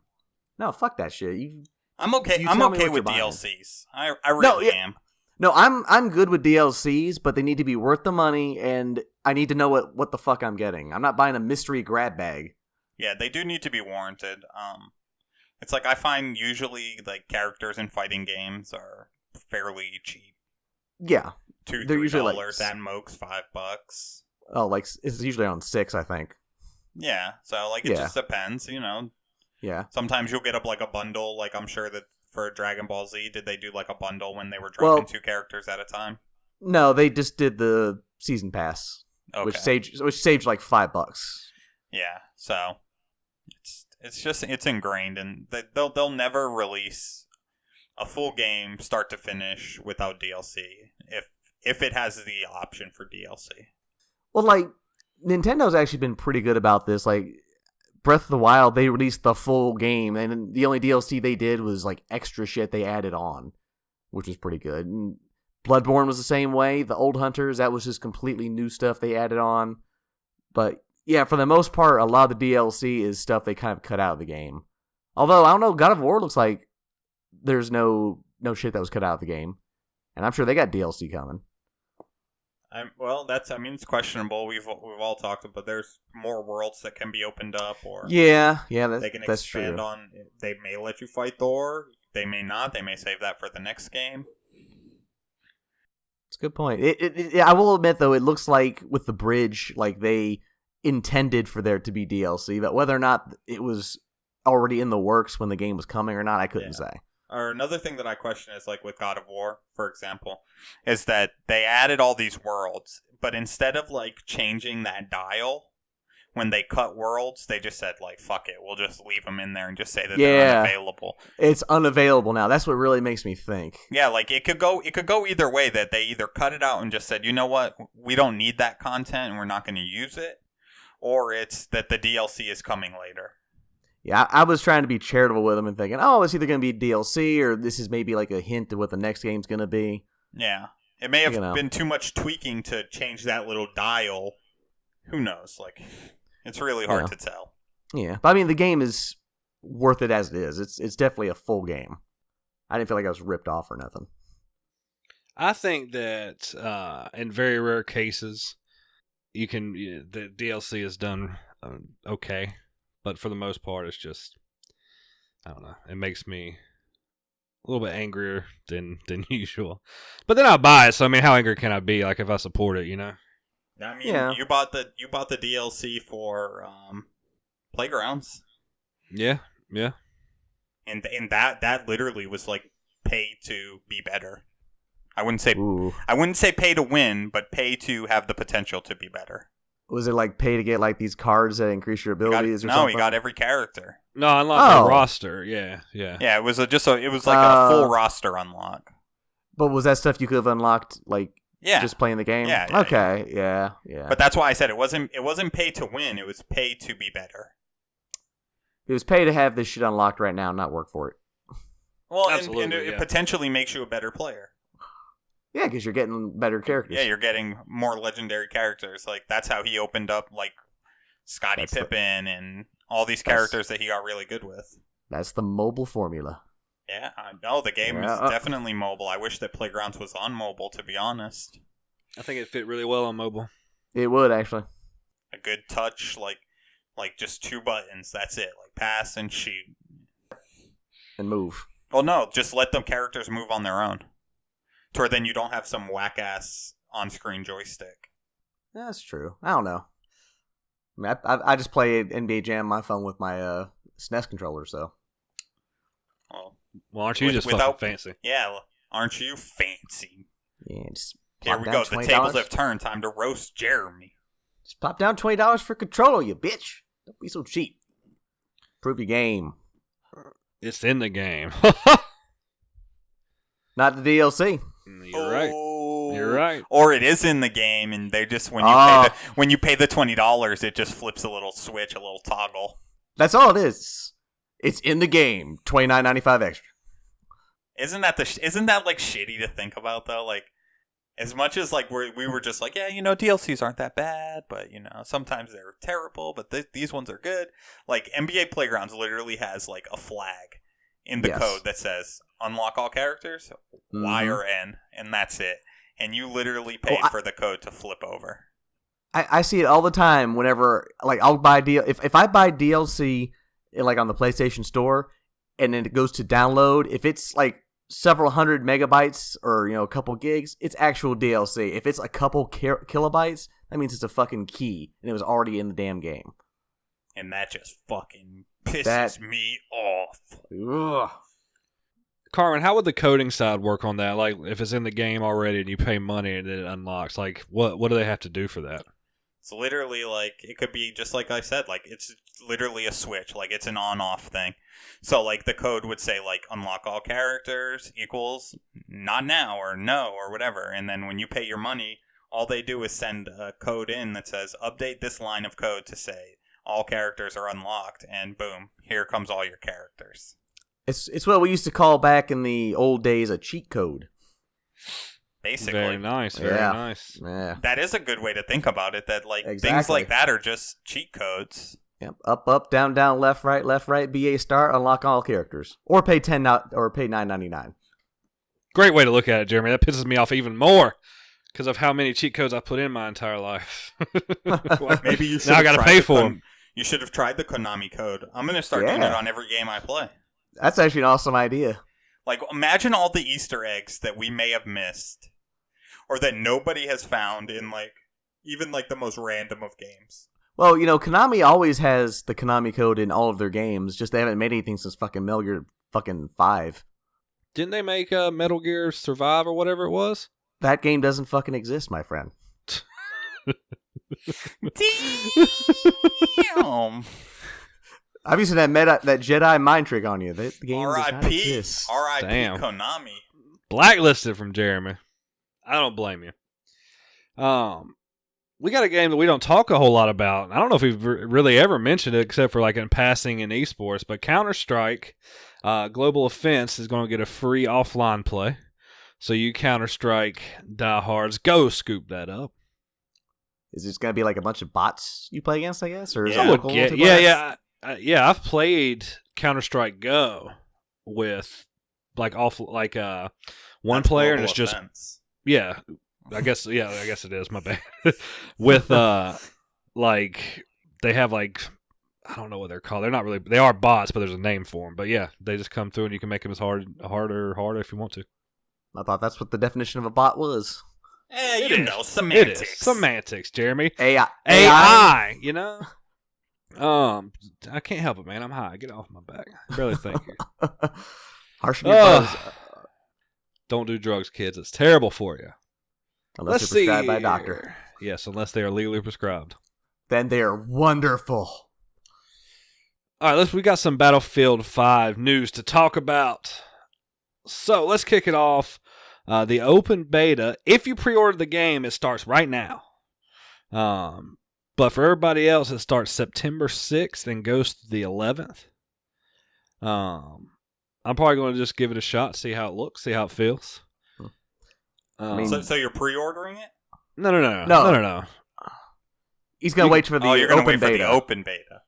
A: No, fuck that shit.
B: I'm okay. I'm okay with DLCs. I really am.
A: No, I'm good with DLCs, but they need to be worth the money, and I need to know what the fuck I'm getting. I'm not buying a mystery grab bag.
B: Yeah, they do need to be warranted. It's like I find usually like characters in fighting games are fairly cheap.
A: Yeah,
B: they're usually $3 at most $5.
A: Oh, like it's usually on $6, I think.
B: Yeah, so like it just depends,
A: Yeah.
B: Sometimes you'll get up like a bundle. Like I'm sure that for Dragon Ball Z, did they do like a bundle when they were dropping 2 characters at a time?
A: No, they just did the season pass,
B: okay.
A: which saved like $5.
B: Yeah, so it's ingrained, and they'll never release a full game start to finish without DLC if it has the option for DLC.
A: Well, like, Nintendo's actually been pretty good about this. Like, Breath of the Wild, they released the full game, and the only DLC they did was, like, extra shit they added on, which was pretty good. And Bloodborne was the same way. The Old Hunters, that was just completely new stuff they added on. But, yeah, for the most part, a lot of the DLC is stuff they kind of cut out of the game. Although, I don't know, God of War looks like there's no shit that was cut out of the game. And I'm sure they got DLC coming.
B: It's questionable. We've all talked about. There's more worlds that can be opened up, or
A: yeah,
B: they can expand on. They may let you fight Thor. They may not. They may save that for the next game.
A: It's a good point. I will admit though, it looks like with the bridge, like they intended for there to be DLC, but whether or not it was already in the works when the game was coming or not, I couldn't say.
B: Or another thing that I question is, like with God of War, for example, is that they added all these worlds, but instead of like changing that dial, when they cut worlds, they just said like, fuck it, we'll just leave them in there and just say that they're unavailable.
A: It's unavailable now. That's what really makes me think.
B: Yeah, like it could go either way, that they either cut it out and just said, you know what, we don't need that content and we're not going to use it, or it's that the DLC is coming later.
A: Yeah, I was trying to be charitable with them and thinking, oh, it's either going to be DLC or this is maybe like a hint of what the next game's going to be.
B: Yeah. It may have been too much tweaking to change that little dial. Who knows? Like, it's really hard to tell.
A: Yeah, but I mean, the game is worth it as it is. It's definitely a full game. I didn't feel like I was ripped off or nothing.
C: I think that in very rare cases, the DLC is done okay. But for the most part, it's just, I don't know. It makes me a little bit angrier than usual. But then I buy it, so I mean, how angry can I be? Like if I support it, you know?
B: I mean, you bought the DLC for Playgrounds.
C: Yeah.
B: And that literally was like pay to be better. I wouldn't say pay to win, but pay to have the potential to be better.
A: Was it like pay to get like these cards that increase your abilities or something?
B: No, you got every character.
C: No, unlock the roster. Yeah.
B: Yeah, it was like a full roster unlock.
A: But was that stuff you could have unlocked like just playing the game?
B: Yeah.
A: Okay. Yeah.
B: But that's why I said it wasn't pay to win, it was pay to be better.
A: It was pay to have this shit unlocked right now and not work for it.
B: Well, and it potentially makes you a better player.
A: Yeah, because you're getting better characters.
B: Yeah, you're getting more legendary characters. Like, that's how he opened up, like, Scottie Pippen and all these characters that he got really good with.
A: That's the mobile formula.
B: Yeah, I know. The game is definitely mobile. I wish that Playgrounds was on mobile, to be honest.
C: I think it fit really well on mobile.
A: It would, actually.
B: A good touch, like just 2 buttons. That's it. Like, pass and shoot.
A: And move.
B: Well, no, just let the characters move on their own. To where then you don't have some whack-ass on-screen joystick.
A: That's true. I don't know. I mean, I just play NBA Jam on my phone with my SNES controller, so.
C: Well, aren't you just fucking fancy?
B: Yeah, aren't you fancy?
A: Yeah, just
B: here we go. The tables have turned. Time to roast Jeremy.
A: Just pop down $20 for controller, you bitch. Don't be so cheap. Prove your game.
C: It's in the game.
A: Not the DLC.
C: You're right.
B: Or it is in the game, and they just when you pay the $20, it just flips a little switch, a little toggle.
A: That's all it is. It's in the game. $29.95 extra.
B: Isn't that like shitty to think about though? Like, as much as like we were just like, yeah, DLCs aren't that bad, but sometimes they're terrible, but these ones are good. Like NBA Playgrounds literally has like a flag in the code that says unlock all characters, Y or N, and that's it. And you literally paid for the code to flip over.
A: I see it all the time whenever, like, I'll buy if I buy DLC, like, on the PlayStation Store, and then it goes to download, if it's, like, several hundred megabytes or, a couple gigs, it's actual DLC. If it's a couple kilobytes, that means it's a fucking key, and it was already in the damn game.
B: And that just fucking pisses me off.
A: Ugh.
C: Carmin, how would the coding side work on that? Like, if it's in the game already and you pay money and then it unlocks, like, what do they have to do for that?
B: It's literally like, it could be just like I said, like it's literally a switch, like it's an on-off thing. So like the code would say like unlock all characters equals not now or no or whatever. And then when you pay your money, all they do is send a code in that says update this line of code to say all characters are unlocked, and boom, here comes all your characters.
A: It's what we used to call back in the old days a cheat code.
B: Basically.
C: Very nice, very nice.
A: Yeah.
B: That is a good way to think about it, that like
A: Exactly.
B: things like that are just cheat codes.
A: Yep. Up, down, left, right, BA start, unlock all characters. Or pay $9.99.
C: Great way to look at it, Jeremy. That pisses me off even more because of how many cheat codes I put in my entire life.
B: Maybe you should
C: now I got to pay for them.
B: You should have tried the Konami code. I'm going to start doing it on every game I play.
A: That's actually an awesome idea.
B: Like, imagine all the Easter eggs that we may have missed, or that nobody has found in, like, even, like, the most random of games.
A: Well, you know, Konami always has the Konami code in all of their games, just they haven't made anything since fucking Metal Gear fucking 5.
C: Didn't they make Metal Gear Survive or whatever it was?
A: That game doesn't fucking exist, my friend.
B: Damn!
A: I'm using that Jedi mind trick on you. The game does not
B: R.I.P.
A: exist.
B: R.I.P.
C: Damn.
B: Konami.
C: Blacklisted from Jeremy. I don't blame you. We got a game that we don't talk a whole lot about. I don't know if we've really ever mentioned it except for like in passing in esports, but Counter-Strike Global Offense is going to get a free offline play. So you Counter-Strike diehards, go scoop that up.
A: Is it going to be like a bunch of bots you play against, I guess? Or is
B: Yeah.
A: it local multiplayer?
C: Yeah, I've played Counter-Strike Go with like one
B: That's
C: player, and
B: Global
C: it's just
B: Offense.
C: I guess it is, my bad. With like they have like I don't know what they're called. They're not really, they are bots, but there's a name for them. But yeah, they just come through and you can make them as harder if you want to.
A: I thought that's what the definition of a bot was.
B: Semantics.
C: It is semantics, Jeremy.
A: AI.
C: You know. I can't help it, man. I'm high. Get off my back. Barely thank you.
A: Harsh on your buzz.
C: Don't do drugs, kids. It's terrible for you.
A: Unless they're prescribed by a doctor.
C: Yes, unless they are legally prescribed.
A: Then they are wonderful.
C: All right, we got some Battlefield 5 news to talk about. So let's kick it off. The open beta, if you pre-order the game, it starts right now. But for everybody else, it starts September 6th and goes to the 11th. I'm probably going to just give it a shot, see how it looks, see how it feels.
B: So you're pre-ordering it?
C: No.
A: He's going to wait for the
B: you're gonna
A: open
B: wait
A: beta.
B: for the open beta.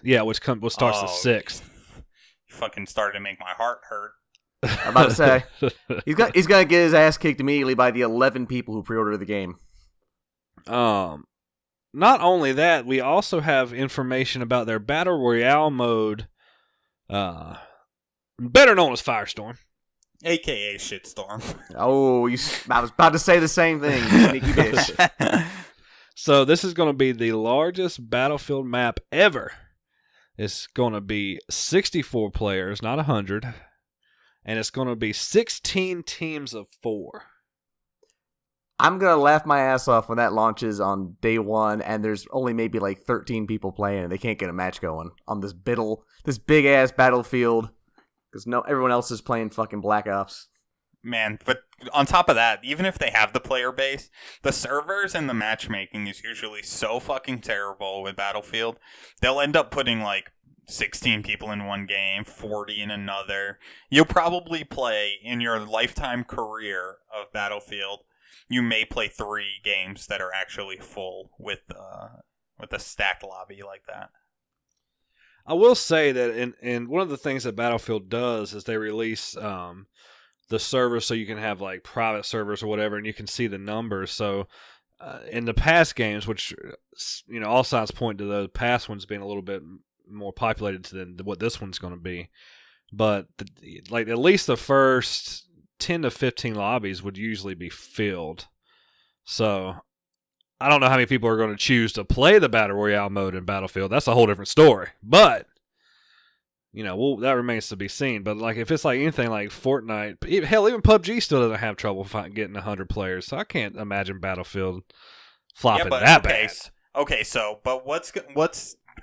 C: Yeah, which starts the 6th.
B: You fucking started to make my heart hurt.
A: I'm about to say. He's going to get his ass kicked immediately by the 11 people who pre-ordered the game.
C: Not only that, we also have information about their Battle Royale mode, better known as Firestorm.
B: AKA Shitstorm.
A: Oh, I was about to say the same thing, you sneaky bitch.
C: So this is going to be the largest Battlefield map ever. It's going to be 64 players, not 100. And it's going to be 16 teams of 4.
A: I'm going to laugh my ass off when that launches on day one and there's only maybe like 13 people playing and they can't get a match going on this big-ass Battlefield because everyone else is playing fucking Black Ops.
B: Man, but on top of that, even if they have the player base, the servers and the matchmaking is usually so fucking terrible with Battlefield. They'll end up putting like 16 people in one game, 40 in another. You'll probably play in your lifetime career of Battlefield. You may play 3 games that are actually full with a stacked lobby like that.
C: I will say that in one of the things that Battlefield does is they release the servers so you can have like private servers or whatever, and you can see the numbers. So in the past games, which all signs point to the past ones being a little bit more populated than what this one's going to be, but like at least the first 10 to 15 lobbies would usually be filled. So I don't know how many people are going to choose to play the Battle Royale mode in Battlefield. That's a whole different story. But that remains to be seen. But like if it's like anything like Fortnite, hell, even PUBG still doesn't have trouble getting 100 players. So I can't imagine Battlefield flopping that bad.
B: Okay, so, but what's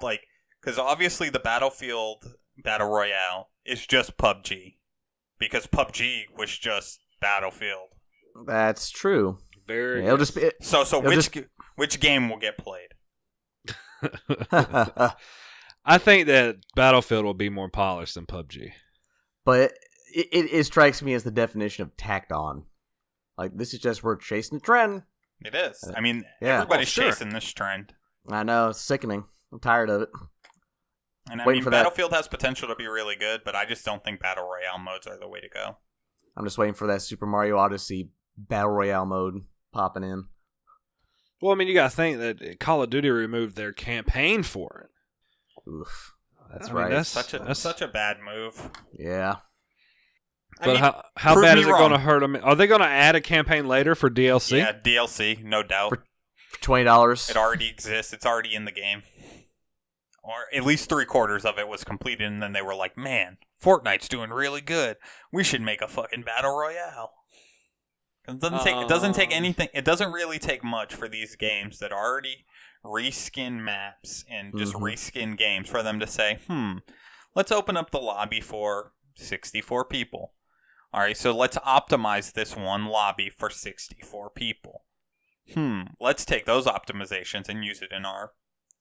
B: like, because obviously the Battlefield Battle Royale is just PUBG. Because PUBG was just Battlefield.
A: That's true.
C: Very.
A: Yeah, it'll just be.
B: So
A: It'll
B: which game will get played?
C: I think that Battlefield will be more polished than PUBG.
A: But it strikes me as the definition of tacked on. Like, this is just, we're chasing a trend.
B: It is. I mean,
A: Yeah.
B: everybody's
C: sure.
B: chasing this trend.
A: I know, it's sickening. I'm tired of it.
B: And I
A: Waiting
B: mean,
A: for that.
B: Battlefield has potential to be really good, but I just don't think Battle Royale modes are the way to go.
A: I'm just waiting for that Super Mario Odyssey Battle Royale mode popping in.
C: Well, I mean, you got to think that Call of Duty removed their campaign for it.
A: Oof. That's
C: I mean,
A: right.
C: that's
B: Such a bad move.
A: Yeah.
B: I
C: But
B: mean,
C: how
B: prove
C: bad
B: me
C: is it
B: wrong.
C: going to hurt them? Are they going to add a campaign later for DLC?
B: Yeah, DLC, no doubt.
A: For $20.
B: It already exists. It's already in the game. Or at least 3/4 of it was completed, and then they were like, man, Fortnite's doing really good. We should make a fucking Battle Royale. It doesn't take anything. It doesn't really take much for these games that already reskin maps and just reskin games for them to say, let's open up the lobby for 64 people. All right, so let's optimize this one lobby for 64 people. Let's take those optimizations and use it in our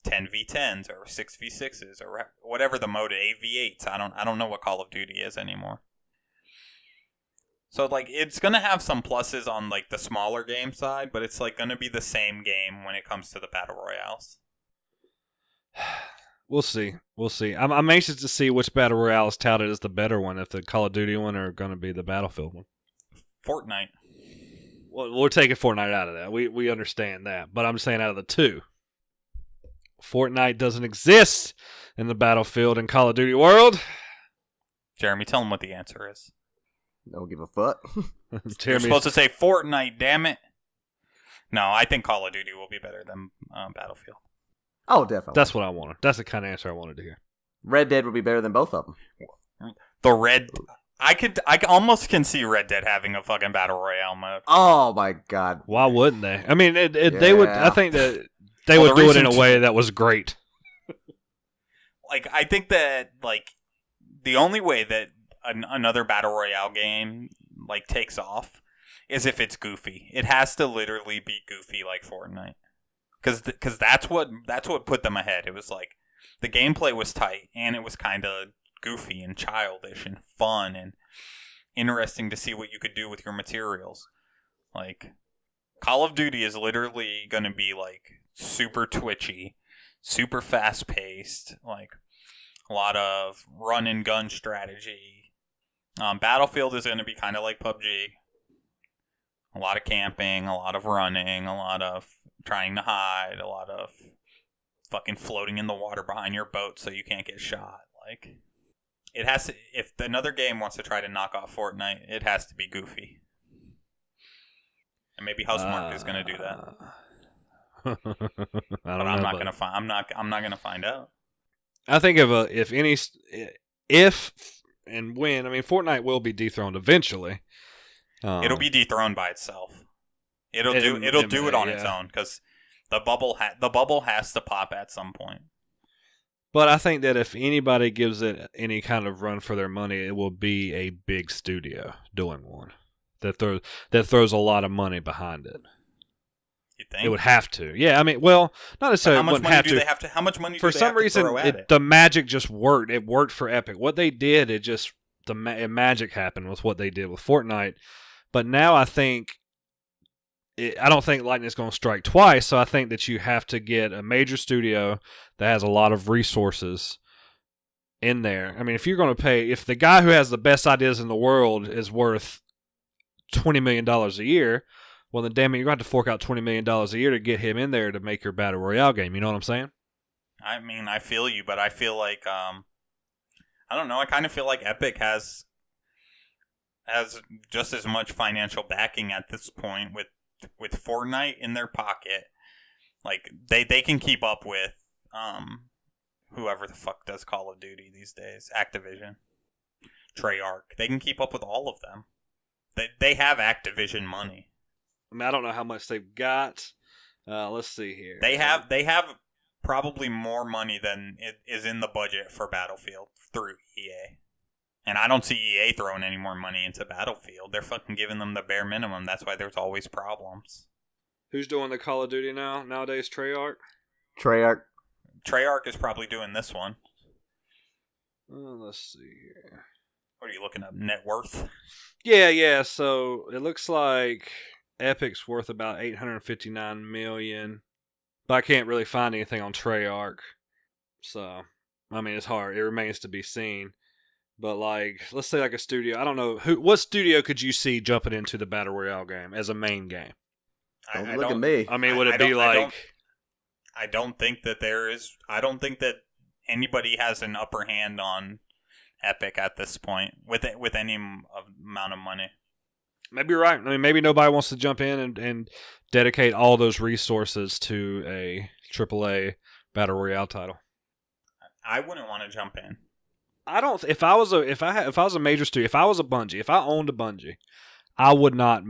B: 10v10s or 6v6s or whatever the mode 8v8s. I don't know what Call of Duty is anymore. So like it's going to have some pluses on like the smaller game side, but it's like going to be the same game when it comes to the battle royales.
C: We'll see. I'm anxious to see which Battle Royale is touted as the better one, if the Call of Duty one or going to be the Battlefield one.
B: Fortnite.
C: Well, we're taking Fortnite out of that. We understand that. But I'm saying out of the two, Fortnite doesn't exist in the Battlefield and Call of Duty world.
B: Jeremy, tell him what the answer is.
A: Don't give a fuck.
B: You're
C: Jeremy,
B: supposed to say Fortnite, damn it. No, I think Call of Duty will be better than Battlefield.
A: Oh, definitely.
C: that's what I wanted. That's the kind of answer I wanted to hear.
A: Red Dead would be better than both of them.
B: I almost can see Red Dead having a fucking battle royale mode.
A: Oh my god.
C: Why wouldn't they? I mean, they would. I think that they would do it in a way that was great.
B: Like, I think that like the only way that another battle royale game like takes off is if it's goofy. It has to literally be goofy like Fortnite. Because that's what put them ahead. It was like the gameplay was tight and it was kind of goofy and childish and fun and interesting to see what you could do with your materials. Like Call of Duty is literally going to be like super twitchy, super fast paced, like a lot of run and gun strategy. Battlefield is going to be kind of like PUBG. A lot of camping, a lot of running, a lot of trying to hide, a lot of fucking floating in the water behind your boat so you can't get shot. Like, it has to, if another game wants to try to knock off Fortnite, it has to be goofy. And maybe Housemarque is going to do that.
C: I don't
B: But
C: know.
B: I'm not going to find. I'm not going to find out.
C: I think if and when, I mean, Fortnite will be dethroned eventually.
B: It'll be dethroned by itself. It'll do it on its own because the bubble has to pop at some point.
C: But I think that if anybody gives it any kind of run for their money, it will be a big studio doing one that throws a lot of money behind it.
B: You think
C: It would have to. Yeah, I mean, well, not necessarily.
B: how much
C: wouldn't
B: money
C: have
B: do
C: to.
B: they have to? How much money
C: For
B: do they
C: some
B: have to
C: reason,
B: throw at it?
C: the magic just worked. It worked for Epic. What they did, magic happened with what they did with Fortnite. But now I don't think lightning's going to strike twice. So I think that you have to get a major studio that has a lot of resources in there. I mean, if the guy who has the best ideas in the world is worth $20 million a year, well, then damn it, you're going to have to fork out $20 million a year to get him in there to make your Battle Royale game. You know what I'm saying?
B: I mean, I feel you, but I feel like I don't know. I kind of feel like Epic has just as much financial backing at this point with Fortnite in their pocket. Like they can keep up with whoever the fuck does Call of Duty these days, Activision, Treyarch. They can keep up with all of them. They have Activision money.
C: I mean, I don't know how much they've got. Let's see here.
B: They have probably more money than is in the budget for Battlefield through EA. And I don't see EA throwing any more money into Battlefield. They're fucking giving them the bare minimum. That's why there's always problems.
C: Who's doing the Call of Duty nowadays? Treyarch?
B: Treyarch is probably doing this one.
C: Let's see here.
B: What are you looking up? Net worth?
C: Yeah. So it looks like Epic's worth about $859 million. But I can't really find anything on Treyarch. So, I mean, it's hard. It remains to be seen. But, like, let's say, like, a studio. I don't know. What studio could you see jumping into the Battle Royale game as a main game?
A: Don't look at me.
C: I mean, would it be like...
B: I don't think that there is... I don't think that anybody has an upper hand on Epic at this point with any amount of money.
C: Maybe you're right. I mean, maybe nobody wants to jump in and dedicate all those resources to a AAA Battle Royale title.
B: I wouldn't want to jump in.
C: I don't. If I was a major studio, if I was a Bungie, if I owned a Bungie, I would not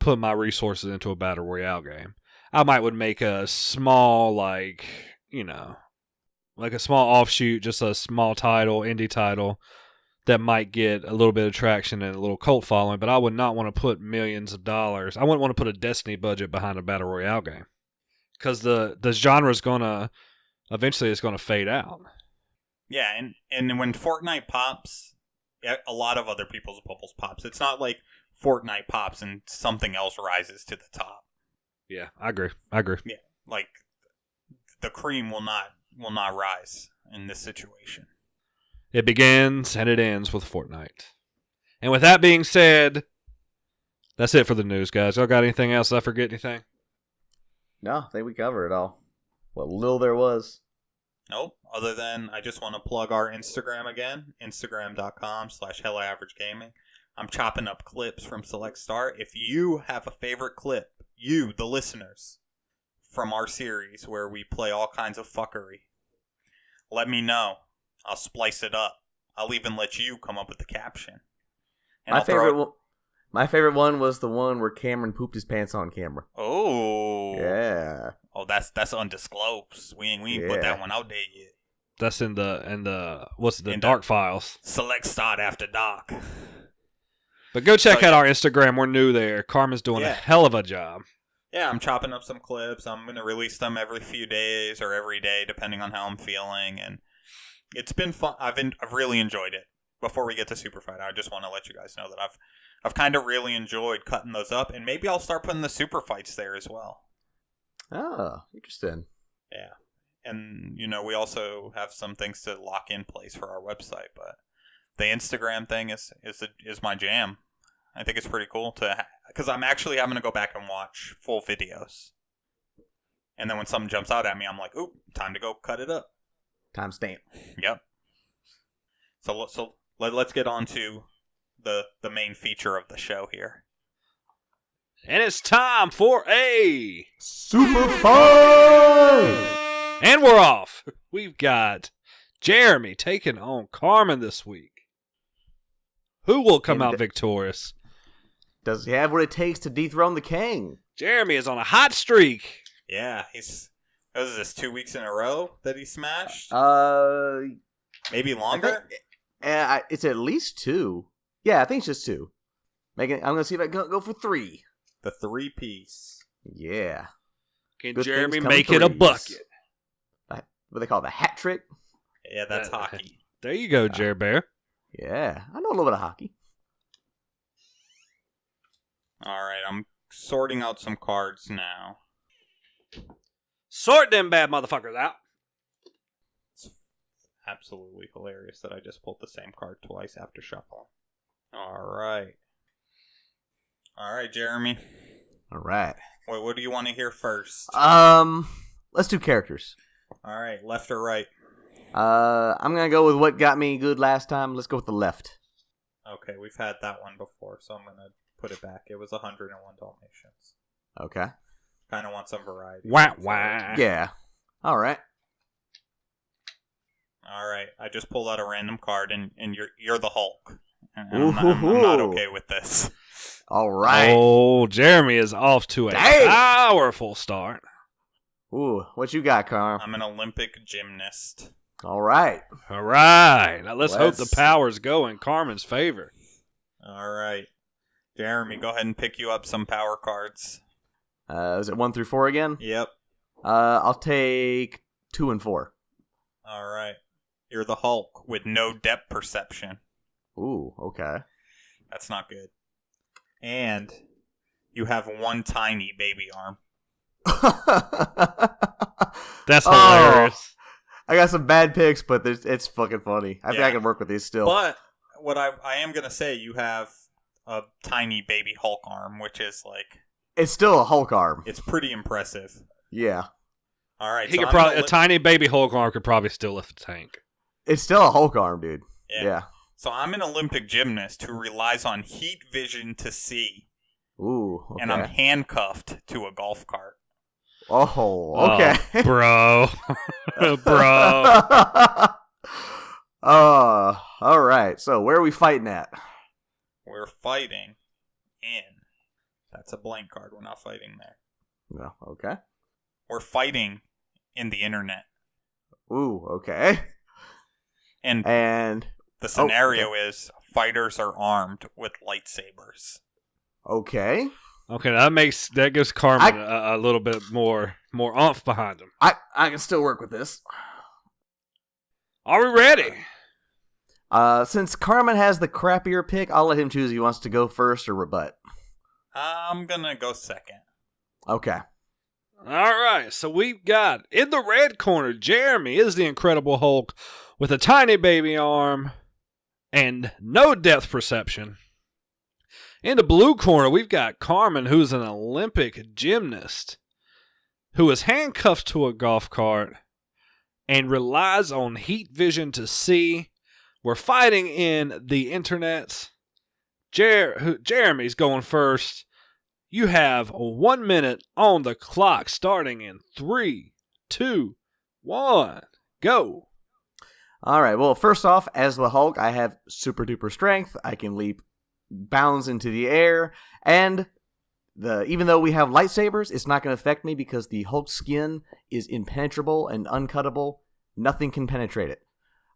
C: put my resources into a Battle Royale game. I would make a small, like a small offshoot, just a small title, indie title that might get a little bit of traction and a little cult following, but I would not want to put millions of dollars. I wouldn't want to put a Destiny budget behind a Battle Royale game because the genre is eventually it's gonna fade out.
B: Yeah, and when Fortnite pops, a lot of other people's bubbles pops. It's not like Fortnite pops and something else rises to the top.
C: Yeah, I agree.
B: Yeah, like the cream will not rise in this situation.
C: It begins and it ends with Fortnite. And with that being said, that's it for the news, guys. Y'all got anything else? Did I forget anything?
A: No, I think we covered it all. What little there was.
B: Nope. Other than I just want to plug our Instagram again, instagram.com/HellaAverageGaming. I'm chopping up clips from Select Start. If you have a favorite clip, you, the listeners, from our series where we play all kinds of fuckery, let me know. I'll splice it up. I'll even let you come up with the caption. And
A: my favorite one was the one where Cameron pooped his pants on camera.
B: Oh.
A: Yeah.
B: Oh, that's undisclosed. We ain't put that one out there yet.
C: That's in the Dark Files.
B: Select Start After Dark.
C: But go check out our Instagram. We're new there. Carmen's doing a hell of a job.
B: Yeah, I'm chopping up some clips. I'm going to release them every few days or every day, depending on how I'm feeling. And it's been fun. I've really enjoyed it. Before we get to Superfight, I just want to let you guys know that I've kind of really enjoyed cutting those up. And maybe I'll start putting the Superfights there as well.
A: Oh, interesting.
B: Yeah. And, we also have some things to lock in place for our website. But the Instagram thing is my jam. I think it's pretty cool because I'm actually having to go back and watch full videos. And then when something jumps out at me, I'm like, "Oop, time to go cut it up."
A: Timestamp.
B: Yep. So let's get on to the main feature of the show here.
C: And it's time for a
D: Superfight!
C: And we're off. We've got Jeremy taking on Carmin this week. Who will come out victorious?
A: Does he have what it takes to dethrone the king?
C: Jeremy is on a hot streak.
B: Yeah, what is this, 2 weeks in a row that he smashed? Maybe longer?
A: It's at least 2. Yeah, I think it's just 2. I'm going to see if I can go for 3.
B: The 3-piece.
A: Yeah.
C: Can
A: Good
C: Jeremy make it a bucket?
A: What they call the hat trick?
B: Yeah, that's hockey.
C: There you go, Jer Bear.
A: Yeah, I know a little bit of hockey.
B: All right, I'm sorting out some cards now.
C: Sort them bad motherfuckers out.
B: It's absolutely hilarious that I just pulled the same card twice after shuffle. All right, Jeremy.
A: All right.
B: Wait, what do you want to hear first?
A: Let's do characters.
B: All right, left or right?
A: I'm gonna go with what got me good last time. Let's go with the left.
B: Okay, we've had that one before, so I'm gonna put it back. It was 101 Dalmatians.
A: Okay.
B: Kind of want some variety.
C: Wah, wah.
A: Yeah. All right.
B: All right. I just pulled out a random card, and you're the Hulk. And I'm not okay with this.
A: All right.
C: Oh, Jeremy is off to a powerful start.
A: Ooh, what you got, Carm?
B: I'm an Olympic gymnast.
A: All right.
C: All right. Now let's hope the powers go in Carmen's favor.
B: All right. Jeremy, go ahead and pick you up some power cards.
A: Is it 1 through 4 again?
B: Yep.
A: I'll take 2 and 4.
B: All right. You're the Hulk with no depth perception.
A: Ooh, okay.
B: That's not good. And you have one tiny baby arm.
C: That's hilarious.
A: I got some bad picks, but it's fucking funny. I think I can work with these still.
B: But what I am going to say, you have a tiny baby Hulk arm, which is like...
A: It's still a Hulk arm.
B: It's pretty impressive.
A: Yeah.
B: All right.
C: He could probably a tiny baby Hulk arm could probably still lift a tank.
A: It's still a Hulk arm, dude. Yeah.
B: So I'm an Olympic gymnast who relies on heat vision to see.
A: Ooh, okay.
B: And I'm handcuffed to a golf cart.
A: Oh, okay.
C: Oh, bro.
A: All right. So where are we fighting at?
B: We're fighting in... That's a blank card. We're not fighting there.
A: No, okay.
B: We're fighting in the internet.
A: Ooh, okay.
B: And the scenario is fighters are armed with lightsabers.
A: Okay.
C: Okay, that gives Carmen a little bit more oomph behind him.
A: I can still work with this.
C: Are we ready?
A: Since Carmen has the crappier pick, I'll let him choose if he wants to go first or rebut.
B: I'm gonna go second.
A: Okay.
C: All right, so we've got, in the red corner, Jeremy is the Incredible Hulk with a tiny baby arm and no depth perception. In the blue corner, we've got Carmen, who's an Olympic gymnast, who is handcuffed to a golf cart and relies on heat vision to see. We're fighting in the internet. Jeremy's going first. You have 1 minute on the clock, starting in 3, 2, 1, go.
A: All right. Well, first off, as the Hulk, I have super duper strength. I can leap bounds into the air, and even though we have lightsabers, it's not going to affect me because the Hulk's skin is impenetrable and uncuttable. Nothing can penetrate it.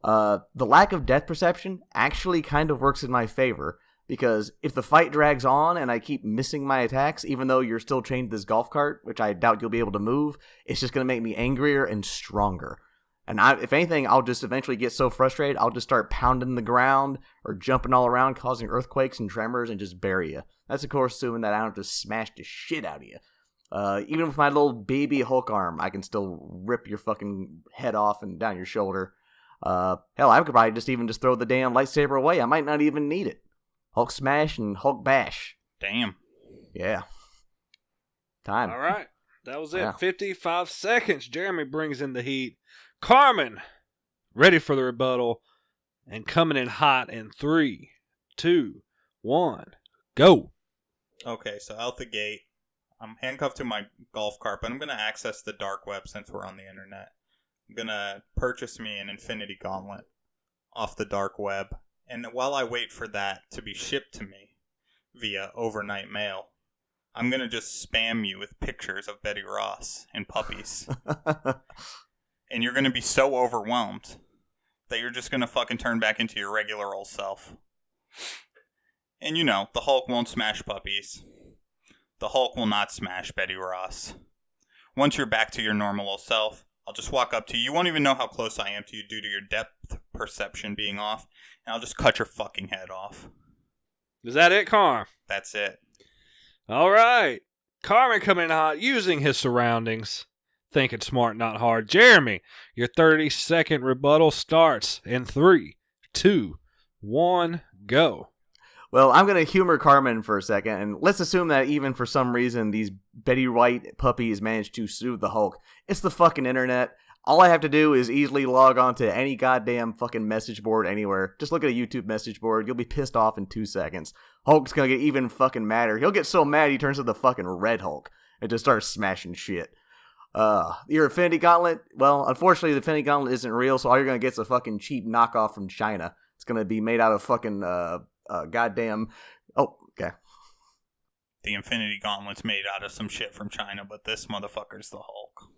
A: The lack of depth perception actually kind of works in my favor, because if the fight drags on and I keep missing my attacks, even though you're still chained to this golf cart, which I doubt you'll be able to move, it's just going to make me angrier and stronger. And if anything, I'll just eventually get so frustrated, I'll just start pounding the ground or jumping all around, causing earthquakes and tremors, and just bury you. That's, of course, assuming that I don't just smash the shit out of you. Even with my little baby Hulk arm, I can still rip your fucking head off and down your shoulder. Hell, I could probably just throw the damn lightsaber away. I might not even need it. Hulk smash and Hulk bash.
B: Damn.
A: Yeah. Time.
C: All right. That was it.
A: Yeah.
C: 55 seconds. Jeremy brings in the heat. Carmen, ready for the rebuttal, and coming in hot in 3, 2, 1, go.
B: Okay, so out the gate, I'm handcuffed to my golf cart, but I'm going to access the dark web since we're on the internet. I'm going to purchase me an infinity gauntlet off the dark web, and while I wait for that to be shipped to me via overnight mail, I'm going to just spam you with pictures of Betty Ross and puppies. And you're going to be so overwhelmed that you're just going to fucking turn back into your regular old self. And the Hulk won't smash puppies. The Hulk will not smash Betty Ross. Once you're back to your normal old self, I'll just walk up to you. You won't even know how close I am to you due to your depth perception being off. And I'll just cut your fucking head off.
C: Is that it, Carm?
B: That's it.
C: All right. Carmen coming in hot, using his surroundings. Thinking smart, not hard. Jeremy, your 30-second rebuttal starts in 3, 2, 1, go.
A: Well, I'm going to humor Carmen for a second, and let's assume that even for some reason these Betty White puppies managed to soothe the Hulk. It's the fucking internet. All I have to do is easily log on to any goddamn fucking message board anywhere. Just look at a YouTube message board. You'll be pissed off in 2 seconds. Hulk's going to get even fucking madder. He'll get so mad he turns into the fucking Red Hulk and just starts smashing shit. Your Infinity Gauntlet, well, unfortunately the Infinity Gauntlet isn't real, so all you're going to get is a fucking cheap knockoff from China. It's going to be made out of fucking, goddamn... Oh, okay.
B: the Infinity Gauntlet's made out of some shit from China, but this motherfucker's the Hulk.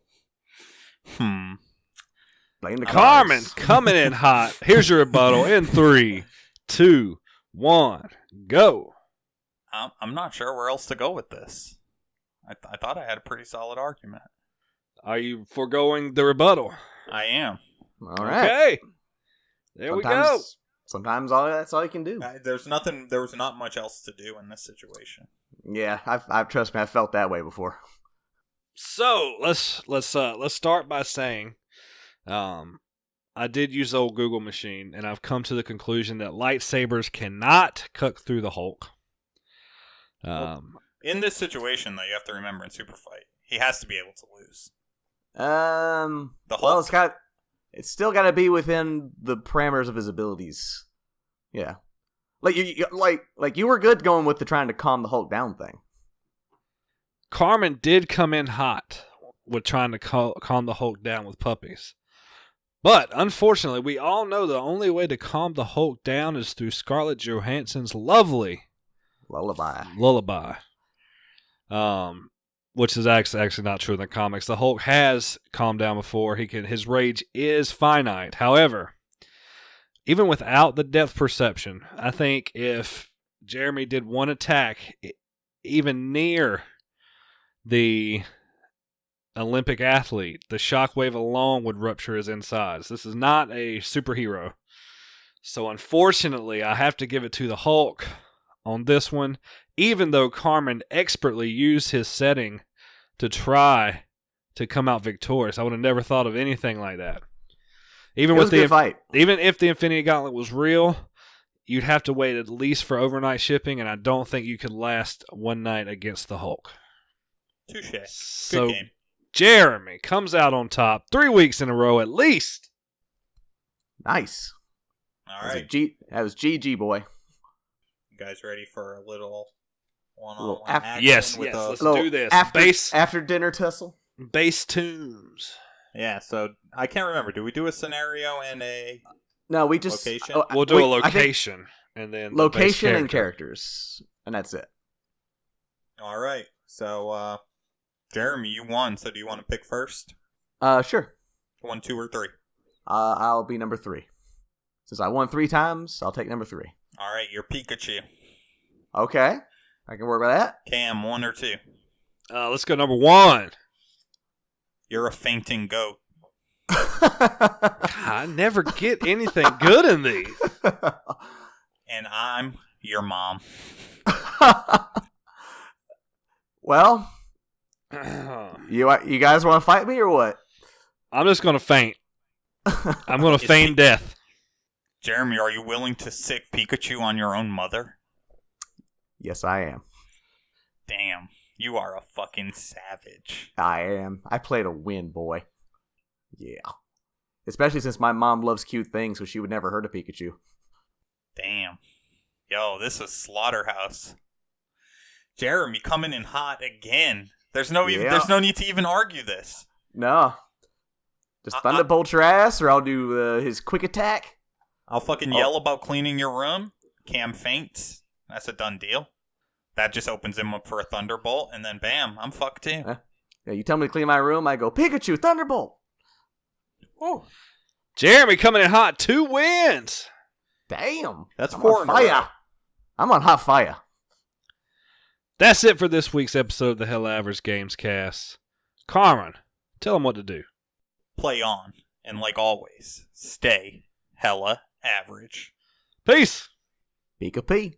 A: Blame the
C: Carmin
A: cars.
C: coming in hot. Here's your rebuttal in 3, 2, 1, go.
B: I'm not sure where else to go with this. I thought I had a pretty solid argument.
C: Are you foregoing the rebuttal?
B: I am.
A: All right.
C: Okay. There we go.
A: Sometimes that's all you can do.
B: There was not much else to do in this situation.
A: Yeah, I've trust me, I've felt that way before.
C: So let's start by saying, I did use the old Google machine, and I've come to the conclusion that lightsabers cannot cut through the Hulk.
B: In this situation, though, you have to remember in Superfight, he has to be able to lose.
A: The
B: Hulk.
A: Well, it's still got to be within the parameters of his abilities. Yeah, like you were good going with the trying to calm the Hulk down thing.
C: Carmin did come in hot with trying to calm the Hulk down with puppies. But, unfortunately, we all know the only way to calm the Hulk down is through Scarlett Johansson's lovely lullaby. Which is actually not true in the comics. The Hulk has calmed down before. His rage is finite. However, even without the depth perception, I think if Jeremy did one attack even near the Olympic athlete, the shockwave alone would rupture his insides. This is not a superhero. So unfortunately, I have to give it to the Hulk on this one, even though Carmin expertly used his setting to try to come out victorious. I would have never thought of anything like that. Even if the Infinity Gauntlet was real, you'd have to wait at least for overnight shipping, and I don't think you could last one night against the Hulk.
B: Touche.
C: So,
B: good game.
C: Jeremy comes out on top 3 weeks in a row at least.
A: Nice.
B: All right.
A: That was GG, boy.
B: You guys ready for a little one-on-one
A: Little
B: action?
C: Yes,
B: with
C: let's
B: a...
C: do this.
A: After dinner tussle.
C: Base tunes.
B: Yeah, so I can't remember. Do we do a scenario and a
A: No, we just
B: location?
C: We'll do a location and then the
A: location
C: base
A: and characters, and that's it.
B: All right. So, Jeremy, you won. So, do you want to pick first?
A: Sure.
B: 1, 2, or 3?
A: I'll be number 3. Since I won 3 times, I'll take number 3.
B: All right, you're Pikachu.
A: Okay, I can work with that.
B: Cam, 1 or 2?
C: Let's go number 1.
B: You're a fainting goat.
C: I never get anything good in these.
B: And I'm your mom.
A: Well, you guys want to fight me or what?
C: I'm just going to faint. I'm going to feign death.
B: Jeremy, are you willing to sick Pikachu on your own mother?
A: Yes, I am.
B: Damn, you are a fucking savage.
A: I am. I play to win, boy. Yeah. Especially since my mom loves cute things, so she would never hurt a Pikachu.
B: Damn. Yo, this is Slaughterhouse. Jeremy coming in hot again. There's no need to even argue this.
A: No. Just thunderbolt your ass, or I'll do his quick attack.
B: I'll fucking yell about cleaning your room. Cam faints. That's a done deal. That just opens him up for a thunderbolt, and then bam, I'm fucked too.
A: Yeah, you tell me to clean my room, I go, Pikachu, thunderbolt.
B: Oh,
C: Jeremy coming in hot, 2 wins.
A: Damn.
B: That's
A: I'm
B: 4
A: on fire. I'm on hot fire.
C: That's it for this week's episode of the Hell Average Games Cast. Carmin, tell them what to do.
B: Play on, and like always, stay hella average.
C: Peace.
A: Pika P.